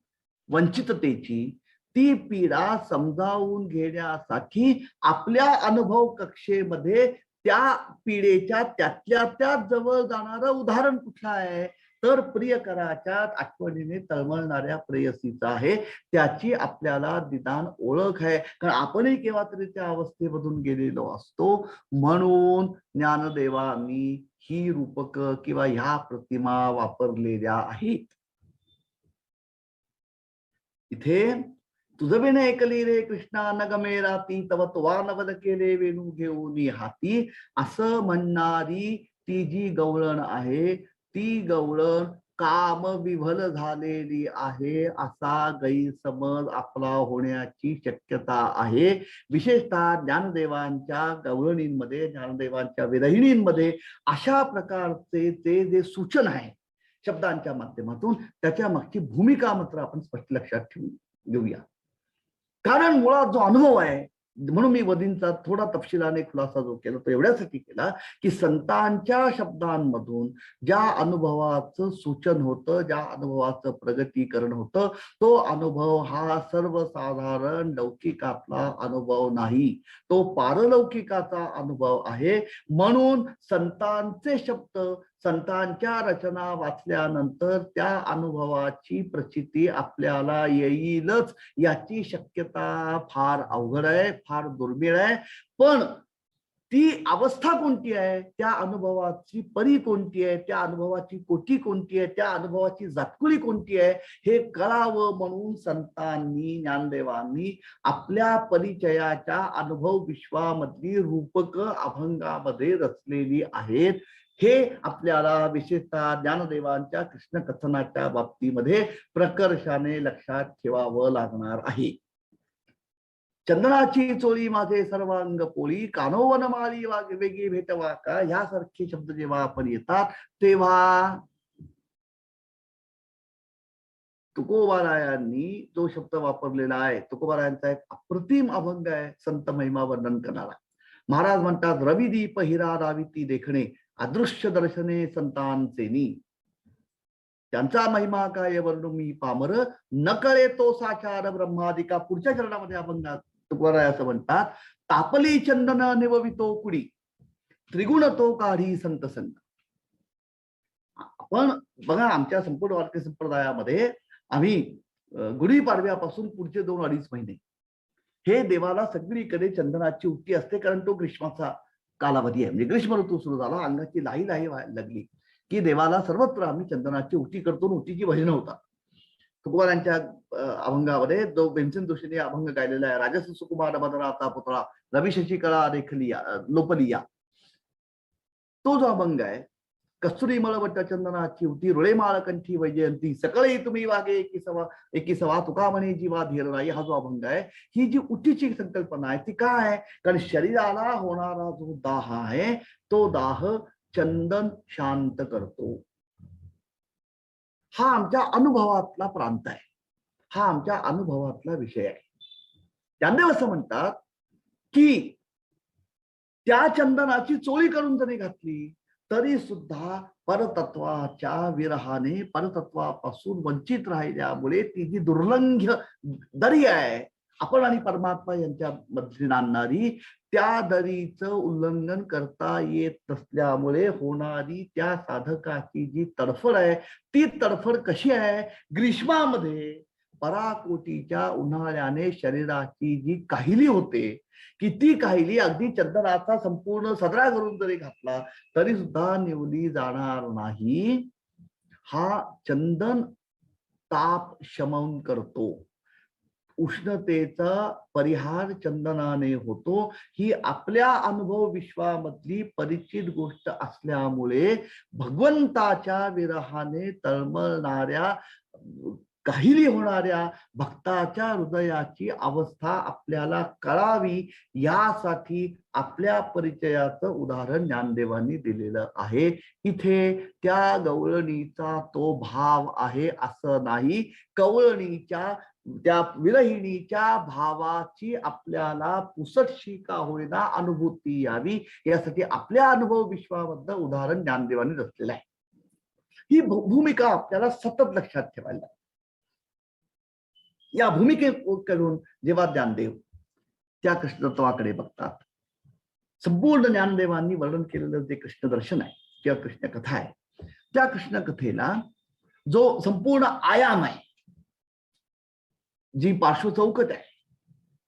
वंचिततेची, ती पीडा समजावून घेण्यासाठी आपल्या अनुभव कक्षेमध्ये त्या पीडेच्या त्यातल्या त्यात जवळ जाणारं उदाहरण कुठलं आहे, तर प्रियकराच्या आठवणीने तळमळणाऱ्या प्रेयसीचा आहे. त्याची आपल्याला निदान ओळख आहे, कारण आपणही केव्हा तरी त्या अवस्थेमधून गेलेलो असतो. म्हणून ज्ञानदेवांनी ही रूपक किंवा ह्या प्रतिमा वापरलेल्या आहेत. इथे तुझं बिन ऐकली रे कृष्णा न गमे राती, तव तुवा नवल केले वेणू घेऊन हाती, असं म्हणणारी ती जी गवळण आहे, ती गवळण काम विभल झालेली आहे असा गैरसमज आपला होण्याची शक्यता आहे. विशेषतः ज्ञानदेवांच्या गवळणींमध्ये, ज्ञानदेवांच्या विरहिणींमध्ये अशा प्रकारचे ते जे सूचन आहे शब्दांच्या माध्यमातून, त्याच्या मागची भूमिका मात्र आपण स्पष्ट लक्षात घेऊया. कारण मुळात जो अनुभव आहे, म्हणून मी वदींचा थोडा तपशिलाने खुलासा जो केला तो एवढ्यासाठी केला की संतांच्या शब्दांमधून ज्या अनुभवाचं सूचन होतं, ज्या अनुभवाचं प्रगतीकरण होतं, तो अनुभव हा सर्वसाधारण लौकिकातला अनुभव नाही, तो पारलौकिकाचा अनुभव आहे. म्हणून संतांचे शब्द, संतांच्या रचना वाचल्यानंतर त्या अनुभवाची प्रचिती आपल्याला येईलच याची शक्यता फार अवघड आहे, फार दुर्मिळ आहे. पण ती अवस्था कोणती आहे, त्या अनुभवाची परी कोणती आहे, त्या अनुभवाची कोटी कोणती आहे, त्या अनुभवाची जातकुळी कोणती आहे, हे कळावं म्हणून संतांनी, ज्ञानदेवांनी आपल्या परिचयाच्या अनुभव विश्वामधली रूपक अभंगामध्ये रचलेली आहेत. हे आपल्याला विशेषतः ज्ञानदेवांच्या कृष्ण कथनाच्या बाबतीमध्ये प्रकर्षाने लक्षात ठेवावं लागणार आहे. चंदनाची चोळी माझे सर्वांग पोळी, कानोवन माळी वेगी भेटवा का, ह्यासारखे शब्द जेव्हा आपण येतात तेव्हा तुकोबारायांनी जो शब्द वापरलेला आहे, तुकोबारायांचा एक अप्रतिम अभंग आहे संत महिमा वर्णन करणारा. महाराज म्हणतात, रविदीप हिरा राविती देखणे, अदृश्य दर्शने संतांचेनी, त्यांचा महिमा काय वर्णू मी पामर, न कळे तो साचार ब्रह्मादिका. पुढच्या चरणामध्ये अभंगात तुकोबाराय असं म्हणतात, तापली चंदन निववितो कुडी, त्रिगुण तो काढी संत संग. आपण बघा, आमच्या संपूर्ण वारकरी संप्रदायामध्ये आम्ही गुढीपाडव्यापासून पुढचे 2-2.5 महिने हे देवाला सगळीकडे चंदनाची उट्टी असते, कारण तो ग्रीष्माचा कालावधी आहे. म्हणजे ग्रीष्म ऋतू सुरू झाला, अंगाची लाही लाही व्हायला लागली की देवाला सर्वत्र आम्ही चंदनाची उट्टी करतो. उट्टीची भजनं होतात. तुकोबारांच्या अभंगामध्ये जो भीमसेन जोशीने अभंग गायलेला आहे, राजस सुकुमार बदराचा पुतळा, रवी शशिकळा देखलिया लोपलिया, तो जो अभंग आहे, कस्तुरी मळवट चंदनाची उटी, रुळे माळ कंठी वैजयंती, सकळे तुम्ही वागे एकी सवा तुका म्हणे जीवा धीर नाही. हा जो अभंग आहे, ही जी उटीची संकल्पना आहे ती काय आहे, कारण शरीराला होणारा जो दाह आहे तो दाह चंदन शांत करतो. हा आमच्या अनुभवातला प्रांत आहे, हा आमच्या अनुभवातला विषय आहे. ज्ञानदेव असं म्हणतात की त्या चंदनाची चोळी करून जरी घातली तरी सुद्धा परतत्वाच्या विरहाने, परतत्वापासून वंचित राहिल्यामुळे ती जी दुर्लंघ्य दरी आहे आपण आणि परमात्मा यांच्या मध्ये आणणारी, त्या दरीचं उल्लंघन करता येत नसल्यामुळे होणारी त्या साधकाची जी तडफड आहे, ती तडफड कशी आहे, ग्रीष्मामध्ये पराकोटीच्या उन्हाळ्याने शरीराची जी काहिली होते, की ती काहिली अगदी चंदनाचा संपूर्ण सदरा करून जरी घातला तरी सुद्धा निवली जाणार नाही. हा चंदन ताप शमन करतो, उष्णतेचा परिहार चंदनाने होतो. ही आपल्या अनुभव विश्वामधली परिचित गोष्ट असल्यामुळे भगवंताच्या विरहाने तळमळणाऱ्या, काहिली होणाऱ्या भक्ताच्या हृदयाची अवस्था आपल्याला कळावी, यासाठी आपल्या परिचयाचं उदाहरण ज्ञानदेवांनी दिलेलं आहे. इथे त्या गवळणीचा तो भाव आहे असं नाही, कवळणीच्या त्या विरहिणीच्या भावाची आपल्याला पुसटशी का होईना अनुभूती यावी, यासाठी आपल्या अनुभव विश्वाबद्दल उदाहरण ज्ञानदेवांनी रचलेलं आहे. ही भूमिका आपल्याला सतत लक्षात ठेवायला लागते. या भूमिकेकडून जेव्हा ज्ञानदेव त्या कृष्णत्वाकडे बघतात, संपूर्ण ज्ञानदेवांनी वर्णन केलेलं जे कृष्ण दर्शन आहे किंवा कृष्ण कथा आहे, त्या कृष्ण कथेला जो संपूर्ण आयाम आहे, जी पार्श्वचौकट आहे,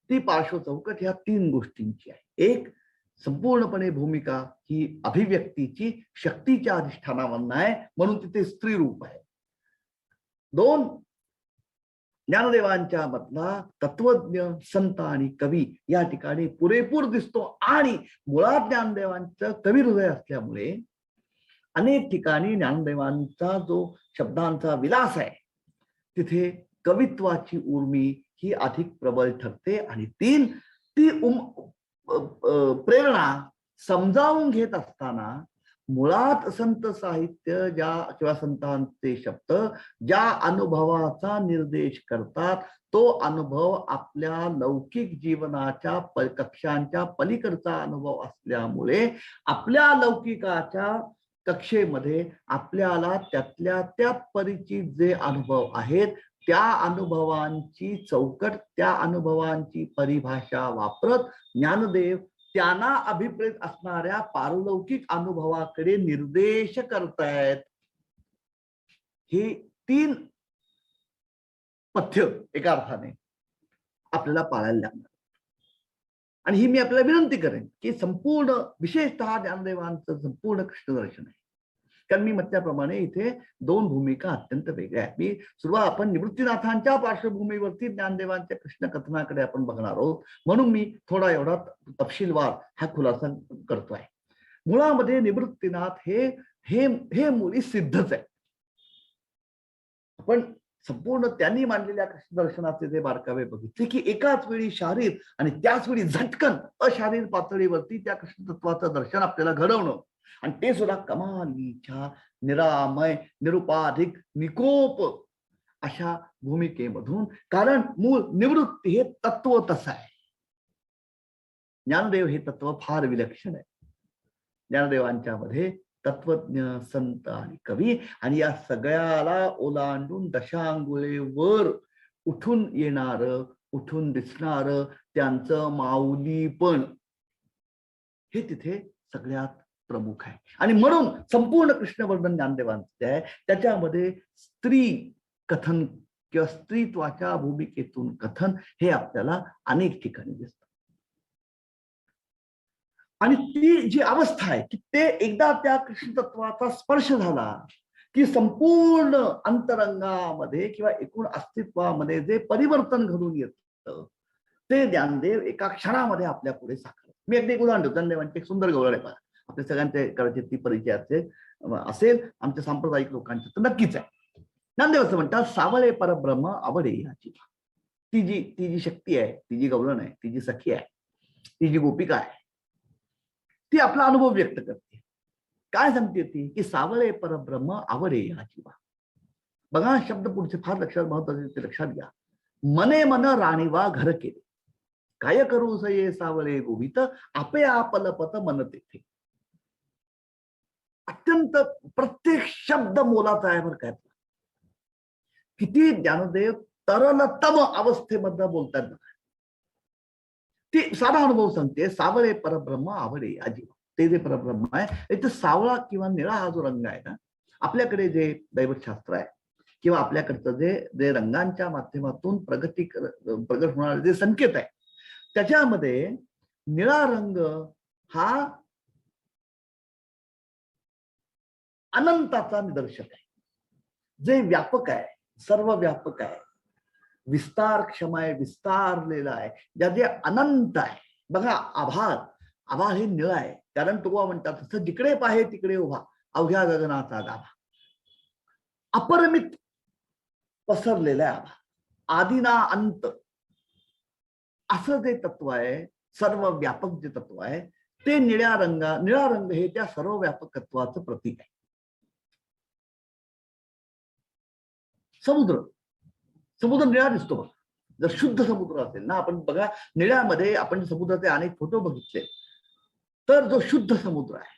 ती पार्श्वचौकट ह्या 3 गोष्टींची आहे. एक, संपूर्णपणे भूमिका ही अभिव्यक्तीची शक्तीच्या अधिष्ठानावरून आहे, म्हणून तिथे स्त्री रूप आहे. 2, ज्ञानदेवांच्या मधला तत्वज्ञ, संत आणि कवी या ठिकाणी पुरेपूर दिसतो. आणि मुळात ज्ञानदेवांचं कवी हृदय असल्यामुळे अनेक ठिकाणी ज्ञानदेवांचा जो शब्दांचा विलास आहे तिथे कवित्वाची उर्मी ही अधिक प्रबळ ठरते. आणि 3, ती प्रेरणा समजावून घेत असताना मुळात संत साहित्य ज्या किंवा संतांचे शब्द ज्या अनुभवाचा निर्देश करतात, तो अनुभव आपल्या लौकिक जीवनाच्या कक्षांच्या पलीकडचा अनुभव असल्यामुळे आपल्या लौकिकाच्या कक्षेमध्ये आपल्याला त्यातल्या त्या परिचित जे अनुभव आहेत त्या अनुभवांची चौकट, त्या अनुभवांची परिभाषा वापरत ज्ञानदेव त्यांना अभिप्रेत असणाऱ्या पारलौकिक अनुभवाकडे निर्देश करतायत. हे 3 पथ्य एका अर्थाने आपल्याला पाळायला लागणार. आणि ही मी आपल्याला विनंती करेन की संपूर्ण विशेषतः ज्ञानदेवांचं संपूर्ण कृष्ण दर्शन आहे. कारण मी म्हटल्याप्रमाणे इथे दोन भूमिका अत्यंत वेगळ्या आहेत. मी सुरुवात आपण निवृत्तीनाथांच्या पार्श्वभूमीवरती ज्ञानदेवांच्या कृष्ण कथनाकडे आपण बघणार आहोत, म्हणून मी थोडा एवढा तपशीलवार हा खुलासा करतोय. मुळामध्ये निवृत्तीनाथ हे हे हे मुली सिद्धच आहे. आपण संपूर्ण त्यांनी मांडलेल्या कृष्ण दर्शनाचे जे बारकावे बघितले की एकाच वेळी शारीर आणि त्याच वेळी झटकन अशारीर पातळीवरती त्या कृष्ण तत्वाचं दर्शन आपल्याला घडवणं, आणि ते सुद्धा कमालीच्या निरामय निरुपाधिक निकोप अशा भूमिकेमधून. कारण मूळ निवृत्ती हे तत्व तसं आहे. ज्ञानदेव हे तत्व फार विलक्षण आहे. ज्ञानदेवांच्या मध्ये तत्वज्ञ, संत आणि कवी, आणि या सगळ्याला ओलांडून दशांगुळे वर उठून येणार, उठून दिसणार त्यांचं माऊलीपण हे तिथे सगळ्यात प्रमुख आहे. आणि म्हणून संपूर्ण कृष्णवर्धन ज्ञानदेवांचे आहे. त्याच्यामध्ये स्त्री कथन किंवा स्त्रीत्वाच्या भूमिकेतून कथन हे आपल्याला अनेक ठिकाणी दिसतं. आणि ती जी अवस्था आहे की ते एकदा त्या कृष्ण तत्वाचा स्पर्श झाला की संपूर्ण अंतरंगामध्ये किंवा एकूण अस्तित्वामध्ये जे परिवर्तन घडून येतं ते ज्ञानदेव एका क्षणामध्ये आपल्या पुढे साकारतात. मी अगदी एक उदाहरण देतो. ज्ञानदेवांची एक सुंदर गवळ आहे. आपल्या सगळ्यांचे कदाचित ती परिचयाचे असेल, आमच्या सांप्रदायिक लोकांचे तर नक्कीच आहे. ज्ञानदेव असं म्हणतात, सावळे परब्रह्म आवडे याची. ती जी शक्ती आहे, ती जी गवळण आहे, ती जी सखी आहे, ती जी गोपिका आहे, ती आपला अनुभव व्यक्त करते. काय सांगते ती की सावळे परब्रह्म आवडे या जीवा. बघा शब्द पुढचे फार लक्षात महत्वाचे, ते लक्षात घ्या. मने मन राणीवा घर केले, काय करू सये सावळे गोवित, आपे आपलपत मन तेथे. अत्यंत प्रत्येक शब्द मोलाचा आहे बरं काय. किती ज्ञानदेव तरलतम अवस्थेमध्ये बोलतात. ती साधा अनुभव सांगते. सावळे परब्रह्म आवडे या जीवा. ते जे परब्रह्म आहे ते सावळा किंवा निळा हा जो रंग आहे ना, आपल्याकडे जे दैवशास्त्र आहे किंवा आपल्याकडचं जे रंगांच्या माध्यमातून प्रगट होणारे जे संकेत आहे, त्याच्यामध्ये निळा रंग हा अनंताचा निदर्शक आहे, जे व्यापक आहे, सर्व व्यापक आहे, विस्तार क्षम आहे, विस्तारलेला आहे, ज्याचे अनंत आहे. बघा आभाळ हे निळं आहे, कारण तुका म्हणतात तसं जिकडे पाहे तिकडे उभा अवघ्या गगनाचा गाभा. अपरिमित पसरलेला आहे आभाळ, आदिना अंत असं जे तत्व आहे, सर्व व्यापक जे तत्व आहे, ते निळा रंग हे त्या सर्व व्यापकत्वाचं प्रतीक आहे. समुद्र निळा दिसतो बघा. जर शुद्ध समुद्र असेल ना, आपण बघा निळ्यामध्ये आपण समुद्राचे अनेक फोटो बघितले, तर जो शुद्ध समुद्र आहे,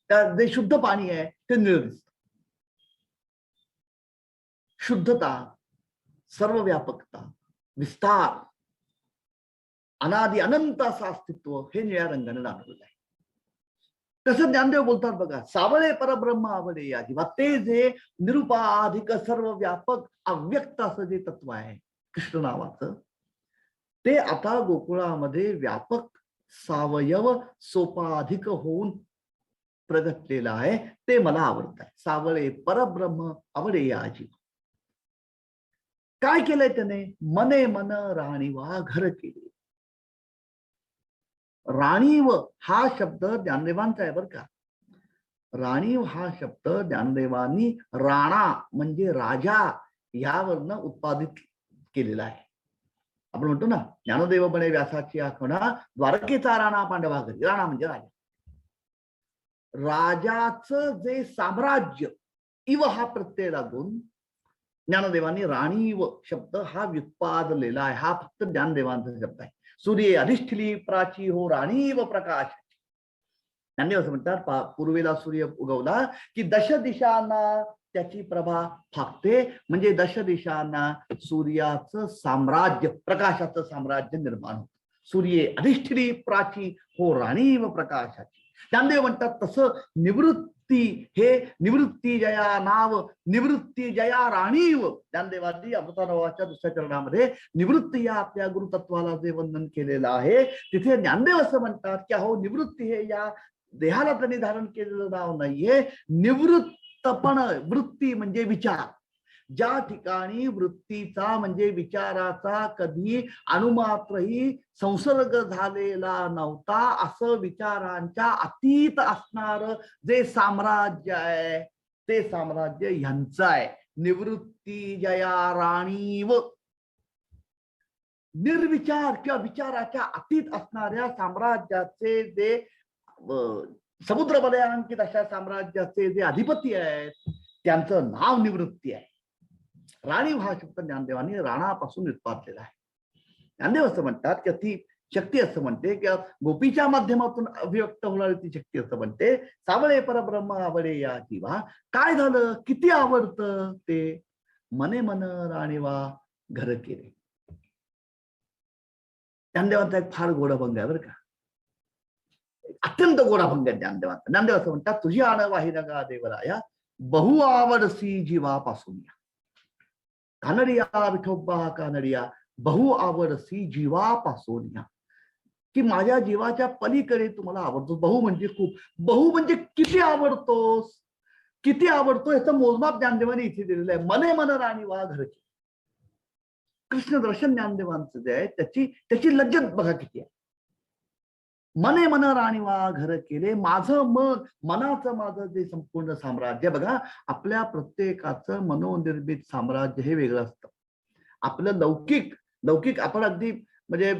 त्या जे शुद्ध पाणी आहे ते निळ दिसत. शुद्धता, सर्वव्यापकता, विस्तार, अनादि अनंत असं अस्तित्व हे निळ्या रंगाने दाखवलेलं आहे. तसं ज्ञानदेव बोलतात बघा, सावळे परब्रह्म आवडे या जीवा. ते जे निरुपाधिक सर्व व्यापक अव्यक्त असं जे तत्व आहे कृष्ण नावाचं, ते आता गोकुळामध्ये व्यापक सावयव सोपाधिक होऊन प्रगटलेलं आहे. ते मला आवडत आहे. सावळे परब्रह्म आवडे या जीवा. काय केलंय त्याने? मने मन राणीवा घर केले. राणीव हा शब्द ज्ञानदेवांचा आहे बरं का. राणीव हा शब्द ज्ञानदेवांनी राणा म्हणजे राजा यावरनं उत्पादित केलेला आहे. आपण म्हणतो ना, ज्ञानदेव बने व्यासाची आखणा, द्वारकेचा राणा पांडवा घरी. राणा म्हणजे राजा. राजाचं जे साम्राज्य, इव हा प्रत्यय लागून ज्ञानदेवांनी राणीव शब्द हा व्युत्पादलेला आहे. हा फक्त ज्ञानदेवांचा शब्द आहे. सूर्य अधिष्ठिली प्राची हो राणीव प्रकाश. ज्ञानदेव असं म्हणतात, पूर्वेला सूर्य उगवला की दश दिशांना त्याची प्रभा फाकते, म्हणजे दश दिशांना सूर्याचं साम्राज्य, प्रकाशाचं साम्राज्य निर्माण होतं. सूर्य अधिष्ठिली प्राची हो राणीव प्रकाशाची. ज्ञानदेव म्हणतात तसं निवृत्ती हे निवृत्ती जया नाव निवृत्ती जया राणीव. ज्ञानदेवांनी अमृतानुभवाच्या दुसऱ्या चरणामध्ये निवृत्ती या आपल्या गुरुतत्वाला जे वंदन केलेलं आहे तिथे ज्ञानदेव असं म्हणतात की अहो निवृत्ती हे या देहाला त्यांनी धारण केलेलं नाव नाहीये. निवृत्तपण वृत्ती म्हणजे विचार. ज्या ठिकाणी वृत्तीचा म्हणजे विचाराचा कधी अणुमात्रही संसर्ग झालेला नव्हता असं विचारांच्या अतीत असणार जे साम्राज्य आहे ते साम्राज्य ह्यांचं आहे. निवृत्ती जया राणीव. निर्विचार किंवा विचाराच्या अतीत असणाऱ्या साम्राज्याचे जे समुद्र वलयांकित अशा साम्राज्याचे जे अधिपती आहेत त्यांचं नाव निवृत्ती आहे. राणी हा शब्द ज्ञानदेवांनी राणापासून उत्पादलेला आहे. ज्ञानदेव असं म्हणतात की ती शक्ती असं म्हणते की गोपीच्या माध्यमातून अभिव्यक्त होणारी ती शक्ती असं म्हणते. सावळे परब्रह्म आवडे या जीवा. काय झालं किती आवडतं ते मने मन राणीवा घर केले. ज्ञानदेवांचा एक फार गोडाभंग आहे बरं का. अत्यंत गोडाभंग आहे ज्ञानदेवांचा. ज्ञानदेव असं म्हणतात तुझी आण वाही नगा देवराया बहु आवडसी जीवापासून या. कानडिया विठोबा कानडिया बहु आवडसी जीवापासून या. की माझ्या जीवाच्या पलीकडे तुम्हाला आवडतो. बहु म्हणजे खूप. बहु म्हणजे किती आवडतोस. किती आवडतो याचं मोजमाप ज्ञानदेवाने इथे दिलेलं आहे. मने मन राणी वा घरची. कृष्ण दर्शन ज्ञानदेवांचं जे आहे त्याची लज्जत बघा किती आहे. मने मन राणी वा घर केले. माझं मन मनाचं माझं जे संपूर्ण साम्राज्य बघा. आपल्या प्रत्येकाचं मनोनिर्मित साम्राज्य हे वेगळं असतं. आपलं लौकिक आपण अगदी म्हणजे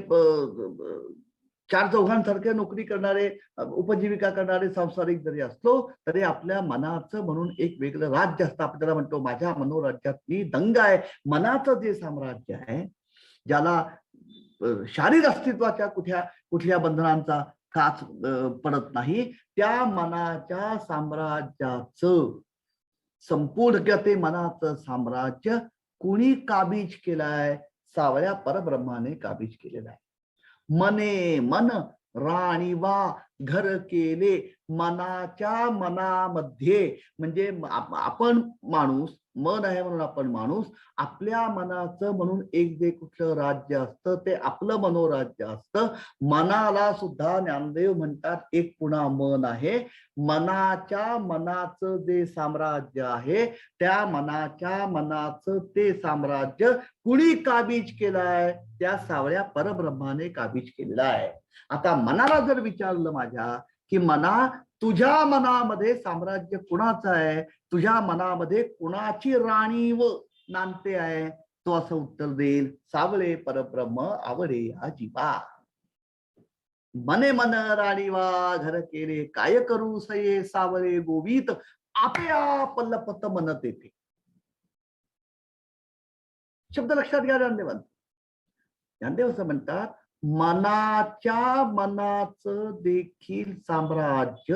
चार चौघांसारखे नोकरी करणारे उपजीविका करणारे सांसारिक जरी असलो तरी आपल्या मनाचं म्हणून एक वेगळं राज्य असतं. आपण त्याला म्हणतो माझ्या मनोराज्यात मी दंग आहे. मनाचं जे साम्राज्य आहे ज्याला शारीर अस्तित्वाच्या कुठल्या बंधनांचा काच पडत नाही त्या मनाच्या साम्राज्याचं संपूर्ण ते मनाचं साम्राज्य कुणी काबीज केलाय. सावळ्या परब्रह्माने काबीज केलेला आहे. मने मन राणी वा घर केले. मनाच्या मनामध्ये म्हणजे आपण माणूस मन आहे म्हणून आपण माणूस. आपल्या मनाचं म्हणून एक जे कुठलं राज्य असतं ते आपलं मनोराज्य असतं. मनाला सुद्धा ज्ञानदेव म्हणतात एक पुन्हा मन आहे. मनाचं जे साम्राज्य आहे त्या मनाचं ते साम्राज्य कुणी काबीज केलाय. त्या सावळ्या परब्रह्माने काबीज केलेला आहे. आता मनाला जर विचारलं माझ्या की मना तुझ्या मनामध्ये साम्राज्य कुणाचं आहे. तुझ्या मनामध्ये कुणाची राणी व नांदते आहे. तो असं उत्तर देईल सावळे परब्रह्म आवडे या जीवा. मने मन राणी वा घर केले. काय करू सये सावळे गोवित आपया पल्लपत मनत येते. शब्द लक्षात घ्या. ज्ञानदेव असं म्हणतात मनाचं देखील साम्राज्य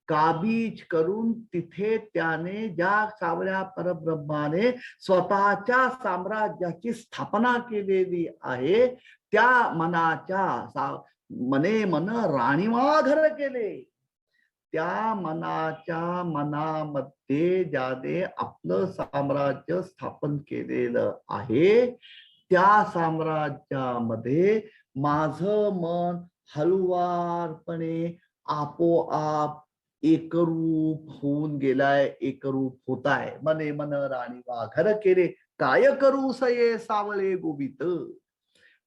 काबीज करून तिथे त्याने ज्या सावळ्या परब्रह्माने स्वतःच्या साम्राज्याची स्थापना केलेली आहे त्या मनाच्या मने मन राणीवा घर केले. त्या मनामध्ये ज्याने आपलं साम्राज्य स्थापन केलेलं आहे त्या साम्राज्यामध्ये माझं मन हळुवारपणे आपोआप एकरूप होऊन गेलाय. एकरूप होत आहे. मने मन राणी वा घर केले. काय करू सये सावळे गोवित.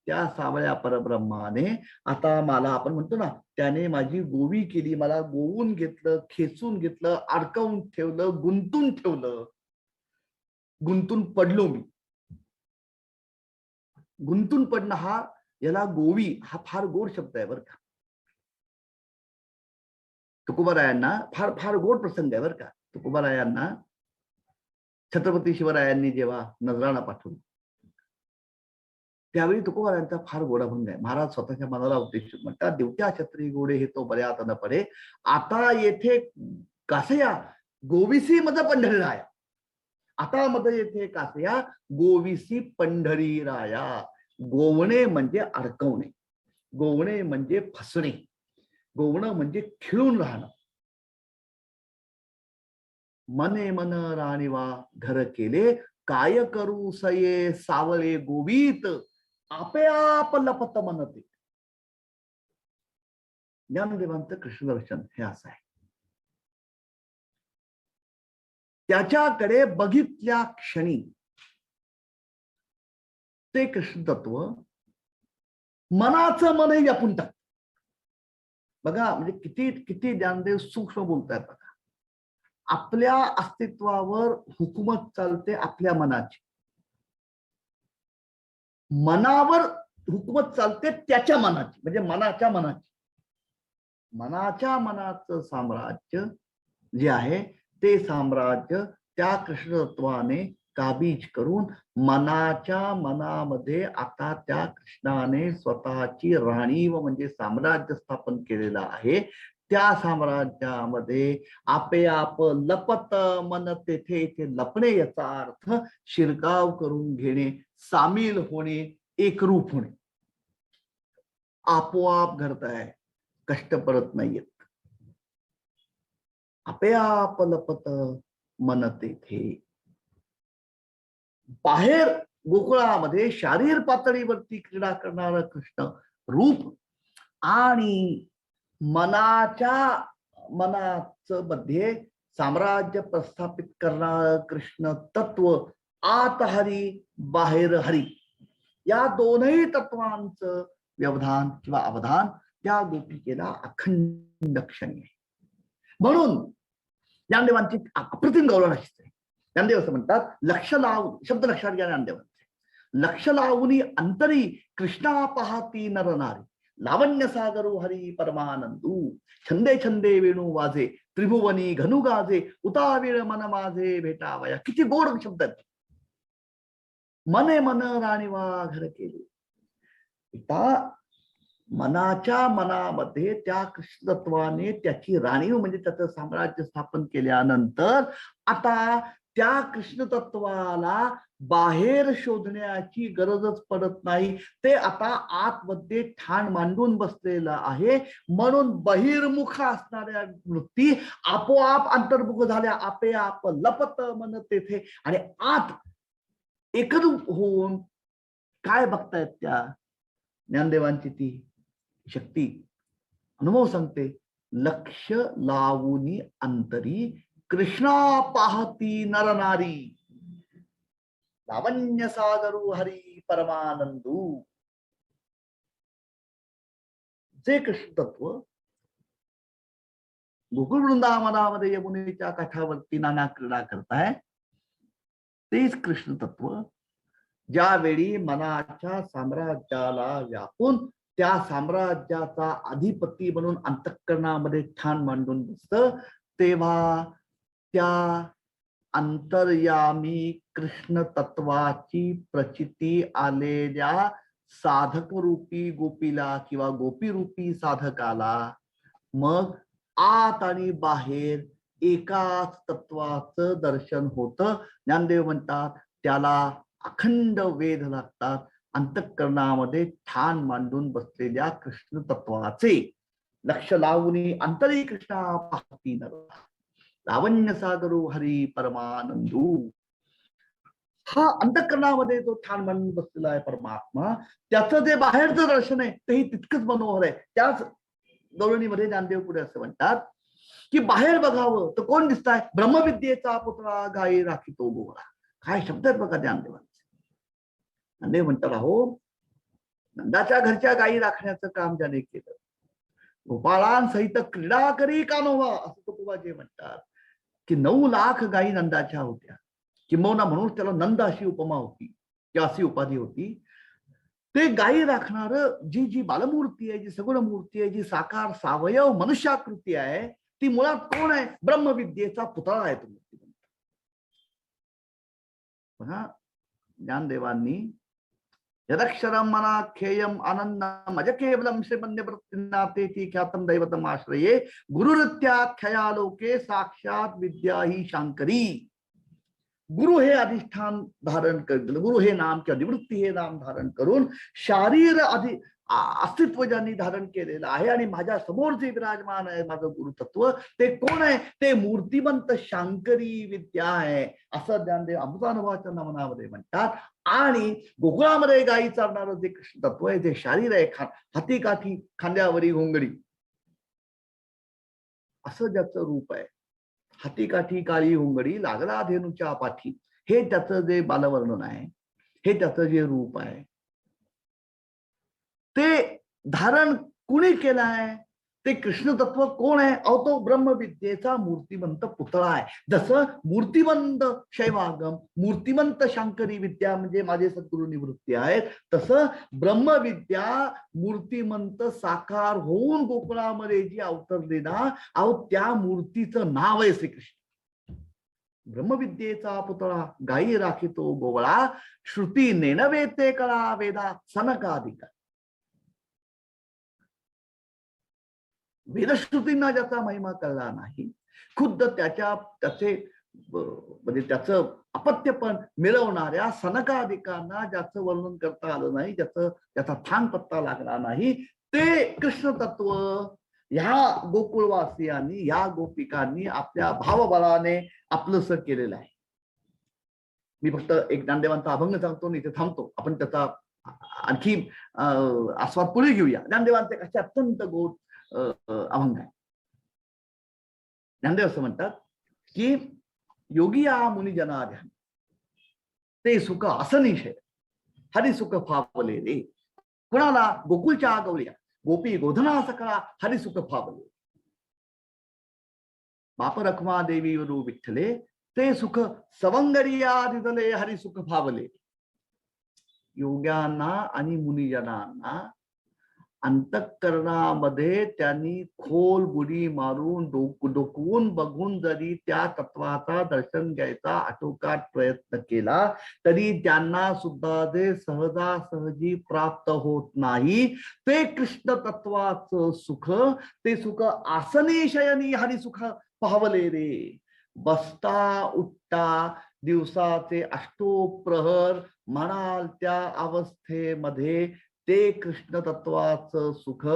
त्या सावळ्या परब्रह्माने आता मला आपण म्हणतो ना त्याने माझी गोवी केली. मला गोवून घेतलं, खेचून घेतलं, अडकवून ठेवलं, गुंतून ठेवलं. गुंतून पडलो मी. गुंतून पडणं हा याला गोवी हा फार गोड शब्द आहे बरं का. तुकोबारायांना फार गोड प्रसंग आहे बरं का. तुकोबारायांना छत्रपती शिवरायांनी जेव्हा नजराणा पाठवलं त्यावेळी तुकोबारायांचा फार गोडाभंग आहे. महाराज स्वतःच्या मनाला उद्देशून म्हणतात देवत्या छत्री गोडे हे तो बऱ्यात न पडे. आता येथे कासया गोविसी मज पंढरी राया. आता मध येथे कासया गोविसी पंढरी राया. गोवणे म्हणजे अडकवणे. गोवणे म्हणजे फसणे. गोवणं म्हणजे खिळून राहणं. मने मन राणीवा घर केले, काय करू सये सावळे गोवीत, आपेआप लपत मनते. ज्ञानदेवांचं कृष्णदर्शन हे असं आहे. त्याच्याकडे बघितल्या क्षणी ते कृष्ण तत्व मनाचं मनही व्यापून टाकत. बघा म्हणजे किती किती ज्ञानदेव सूक्ष्म बोलतायत बघा. आपल्या अस्तित्वावर हुकूमत चालते आपल्या मनाची, मनावर हुकूमत चालते त्याच्या मनाची, म्हणजे मनाच्या मनाचं साम्राज्य जे आहे ते साम्राज्य त्या कृष्णतत्वाने काबीज करून मनाच्या मनामध्ये आता त्या कृष्णाने स्वतःची राणी व म्हणजे साम्राज्य स्थापन केलेलं आहे. त्या साम्राज्यामध्ये आपेआप लपत मन तेथे इथे लपणे याचा अर्थ शिरकाव करून घेणे, सामील होणे, एकरूप होणे. आपोआप घडत आहे, कष्ट परत नाहीयेत. आपेआप लपत मन तेथे. बाहेर गोकुळामध्ये शारीर पातळीवरती क्रीडा करणारा कृष्ण रूप आणि मनाचं मध्ये साम्राज्य प्रस्थापित करणारं कृष्ण तत्व, आत हरी बाहेर हरी, या दोनही तत्वांचं व्यवधान किंवा अवधान त्या गोपिकेला अखंड क्षणी आहे. म्हणून ज्ञानदेवांची अप्रतिम गौरव आहे. ज्ञानदेव असं म्हणतात, लक्ष लावून, शब्द लक्षात घ्या ज्ञानदेवांचे, लक्ष लावूनी अंतरी कृष्णा पाहती नरनारी, लावण्य सागरू हरी परमानंदू, छंदे छंदे वेणू वाजे, त्रिभुवनी घनु गाजे, उतावीळ मन माझे भेटावया. किती गोड शब्द आहेत. मने मन राणीवा घर केले. मनाच्या मनामध्ये त्या कृष्णतत्वाने त्याची राणीव म्हणजे त्याचं साम्राज्य स्थापन केल्यानंतर आता त्या कृष्णतत्वाला बाहेर शोधण्याची गरजच पडत नाही. ते आता आतमध्ये ठाण मांडून बसलेलं आहे. म्हणून बहिर्मुख असणाऱ्या वृत्ती आपोआप अंतर्मुख झाल्या, आपेआप लपत मन तेथे, आणि आत एकरूप होऊन काय बघतायत त्या ज्ञानदेवांची ती शक्ती अनुभव सांगते. लक्ष लावूनी अंतरी कृष्णा पाहती नरनारी, लावण्य सागरू हरी परमानंदू. जे कृष्ण तत्व गोकुळ वृंदावनामध्ये यमुनेच्या काठावरती नाना क्रीडा करताय, तेच कृष्ण तत्व ज्यावेळी मनाच्या साम्राज्याला व्यापून त्या साम्राज्याचा अधिपती म्हणून अंतःकरणामध्ये ठाण मांडून बसतं, तेव्हा त्या अंतर्यामी कृष्ण तत्वाची प्रचिती आलेल्या साधक रूपी गोपीला किंवा गोपी रूपी साधकाला मग आत आणि बाहेर एकाच तत्वाचं दर्शन होतं. ज्ञानदेव म्हणतात त्याला अखंड वेध लागतात अंतःकरणामध्ये ठाण मांडून बसलेल्या कृष्ण तत्वाचे. लक्ष लावून अंतरी कृष्णा पाहती नर, लावण्य सागरू हरी परमानंदू. हा अंतःकरणामध्ये जो ठाण मांडून बसलेला आहे परमात्मा, त्याचं जे बाहेरचं दर्शन आहे तेही तितकंच मनोहर आहे. त्याच गवळणीमध्ये ज्ञानदेव पुढे असं म्हणतात की बाहेर बघावं तर कोण दिसताय? ब्रह्मविद्येचा पुतळा गायी राखितो बोळा. काय शब्द आहेत बघा ज्ञानदेवांचे. ज्ञानदेव म्हणतात, अहो नंदाच्या घरच्या गायी राखण्याचं काम ज्याने केलं, गोपाळांसहित क्रीडा करी कान्होबा, असं तुकोबाजी म्हणतात की 9 लाख गायी नंदाच्या होत्या. किंबहुना म्हणून त्याला नंद अशी उपमा होती किंवा अशी उपाधी होती. ते गायी राखणार जी बालमूर्ती आहे, जी सगुण मूर्ती आहे, जी साकार सावयव मनुष्याकृती आहे, ती मुळात कोण आहे? ब्रह्मविद्येचा पुतळा आहे तो मूर्ती. पहा ज्ञानदेवांनी यदक्षरम मनाख्येयम आनंदम अज केवलम श्रीमन्यवृत्तिनाथेति ख्यातम दैवतम आश्रये गुरुरित्याख्यया लोके साक्षात विद्या ही शांकरी. गुरु हे अधिष्ठान धारण कर, गुरु हे नाम किंवा निवृत्ती हे नाम धारण करून शारीर अस्तित्व ज्यांनी धारण केलेलं आहे आणि माझ्या समोर जे विराजमान आहे माझं गुरुतत्व, ते कोण आहे? ते मूर्तिमंत शांकरी विद्या आहे, असं ज्ञानदेव अमृतानुभवाच्या नमनामध्ये म्हणतात. आणि गोकुळामध्ये गायी चालणारं जे कृष्ण तत्व आहे, जे शारीर आहे, हाती काठी खांद्यावरी घोंगडी, असं ज्याचं रूप आहे, हाती काठी काळी घोंगडी लागला धेनुच्या पाठी, हे त्याचं जे बालवर्णन आहे, हे त्याचं जे रूप आहे, ते धारण कुणी केलं आहे? ते कृष्ण तत्व कोण आहे? तो ब्रह्मविद्येचा मूर्तिमंत पुतळा आहे. जसं मूर्तिमंत शैवागम, मूर्तिमंत शांकरी विद्या म्हणजे माझे सद्गुरू निवृत्ती आहेत, तसं ब्रह्मविद्या मूर्तिमंत साकार होऊन गोकुळामध्ये जी अवतरली ना, त्या मूर्तीचं नाव आहे श्रीकृष्ण. ब्रह्मविद्येचा पुतळा गायी राखितो गोवळा, श्रुती नेनवेते कळा वेदा सनकाधिका. वेदश्रुतींना ज्याचा महिमा कळला नाही, खुद्द त्याचे म्हणजे त्याचं अपत्यपण मिळवणाऱ्या सनकाधिकांना ज्याचं वर्णन करता आलं नाही, त्याचा थांग पत्ता लागला नाही, ते कृष्ण तत्व ह्या गोकुळवासियांनी, या गोपिकांनी आपल्या भावबळाने आपलंस केलेलं आहे. मी फक्त एक ज्ञानदेवांचा अभंग सांगतो आणि इथे थांबतो. आपण त्याचा आणखी आस्वाद पुढे घेऊया. ज्ञानदेवांचे कसे अत्यंत गोड अभंग आहे. ज्ञानदेव असं म्हणतात की योगिया मुनिजना ध्यान ते सुख असनिशय हरिसुख फावले रे. कुणाला? गोकुळच्या गौऱ्या गोपी गोधना सकळा हरिसुख फावले. बाप रखमा देवी वरू विठ्ठले ते सुख सवंगरिया दिदले हरिसुख फावले. योग्यांना आणि मुनिजनांना अंतःकरणामध्ये त्यांनी खोल बुडी मारून डोकवून बघून जरी त्या तत्वाचा दर्शन घ्यायचा आटोकाट प्रयत्न केला, तरी त्यांना सुद्धा जे सहजासहजी प्राप्त होत नाही, ते कृष्ण तत्वाचं सुख, ते सुख आसनी शयनी हरिसुख पावले रे. बसता उठता दिवसाचे अष्टोप्रहर म्हणाल त्या अवस्थेमध्ये ते कृष्ण तत्वाचं सुख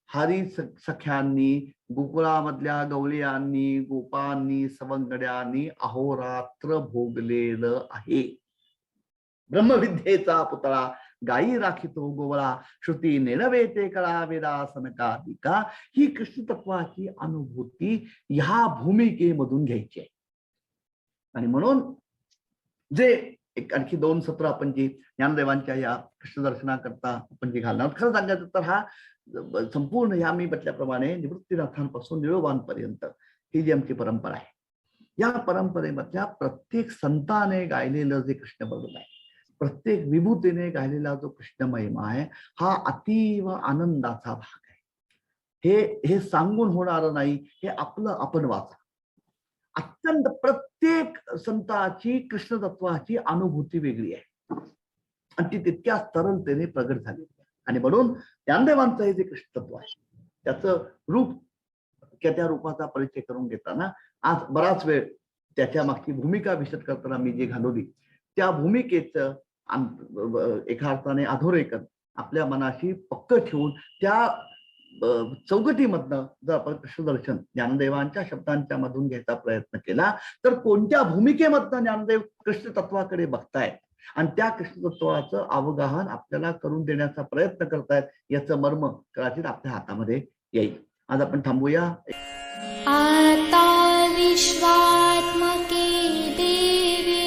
हरी सख्यांनी, गोकुळामधल्या गवळ्यांनी, गोपांनी, सवंगड्यांनी अहोरात्र भोगलेलं आहे. ब्रह्मविद्येचा पुतळा गायी राखितो गोवळा, श्रुती नेनवेते कळा वेदा सनकाधिका. ही कृष्ण तत्वाची अनुभूती ह्या भूमिकेमधून घ्यायची आहे. आणि म्हणून जे एक आणखी 2 सत्र आपण जी ज्ञानदेवांच्या या कृष्ण दर्शनाकरता आपण जे घालणार, खरं सांगायचं तर हा संपूर्ण ह्या मी म्हटल्याप्रमाणे निवृत्तीनाथांपासून निळोबांपर्यंत ही जी आमची परंपरा आहे, या परंपरेमधल्या प्रत्येक संताने गायलेलं जे कृष्ण बरोबर आहे, प्रत्येक विभूतीने गायलेला जो कृष्ण महिमा आहे, हा अतीव आनंदाचा भाग आहे. हे सांगून होणार नाही, हे आपलं आपण वाचा. अत्यंत प्रत्येक संताची कृष्ण तत्वाची अनुभूती वेगळी आहे आणि ती तितक्या तरलतेने प्रगट झालेली आहे. आणि म्हणून ज्ञानदेवांचं हे जे कृष्ण तत्व आहे, त्याचं रूप, त्या रूपाचा परिचय करून घेताना आज बराच वेळ त्याच्या मागची भूमिका विशद करताना मी जे घालवली, त्या भूमिकेचं एका अर्थाने अधोरेखन आपल्या मनाशी पक्क ठेवून त्या चौकटीमधनं जर आपण कृष्णदर्शन ज्ञानदेवांच्या शब्दांच्या मधून घ्यायचा प्रयत्न केला, तर कोणत्या भूमिकेमधनं ज्ञानदेव कृष्ण तत्वाकडे बघतायत आणि त्या कृष्ण तत्वाचं अवगाहन आपल्याला करून देण्याचा प्रयत्न करतायत, याचं मर्म कदाचित आपल्या हातामध्ये येईल. आज आपण थांबूया. आता विश्वात्मके देवी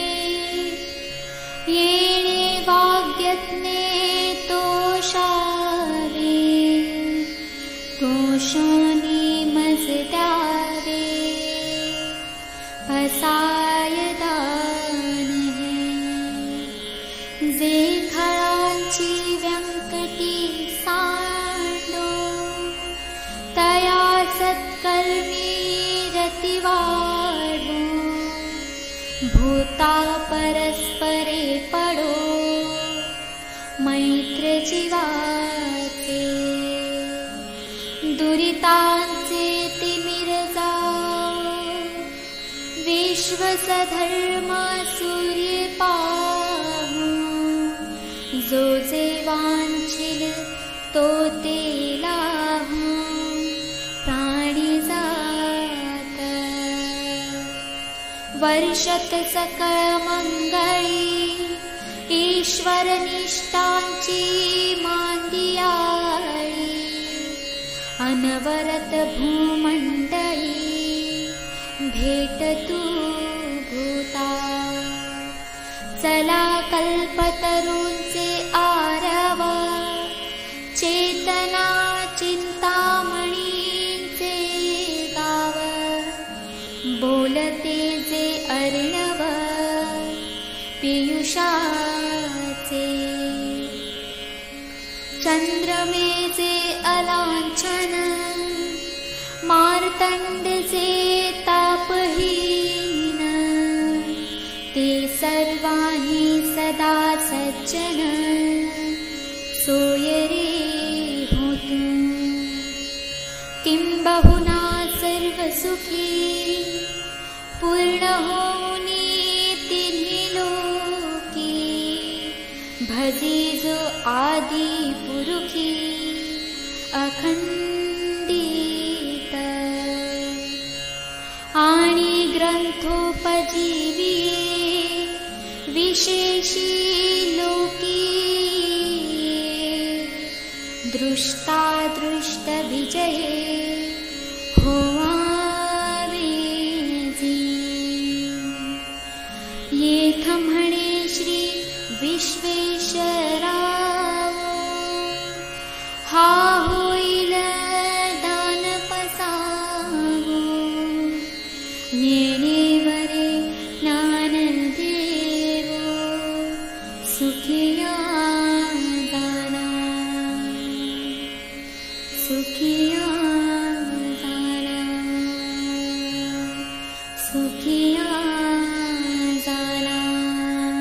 येणे वाग्यज्ञे तोषानी मजदारे असायदान जे खळांची व्यंकटी सांडो तया सत्कर्मी रतिवाडो भूता परस्परे पडो मैत्र जीवाचे दुरितांचे तिमिर जाओ विश्वसधर्म सूर्य पाहू जो जे वांछिल तो वर्षत सकळ मंगळी ईश्वर निष्ठांची मांदियाळी अनवरत भूमंडळी भेट तू भूता चला कल्पतरूंचे आरव चेतना चिंतामणींचे गाव बोलते जे अर्णव पियुषाचे चंद्रमेचे अलांछन मार्तंडचे तापहीन ते सर्वांनी सदा सज्जन सोय रे होतु किंबहुना सर्व सुखी पूर्ण होऊनी तिन्ही लोकी भजी जो आदि पुरुखी अखंडित आणि ग्रंथोपजीविये विशेषी लोकी दृष्टा दृष्ट विजये होवावेजी येथ म्हणे श्री विश्वेश्वराव हा होईल दानपसावो येणेवरे ज्ञानदेवो सुखिया दाना सुखिया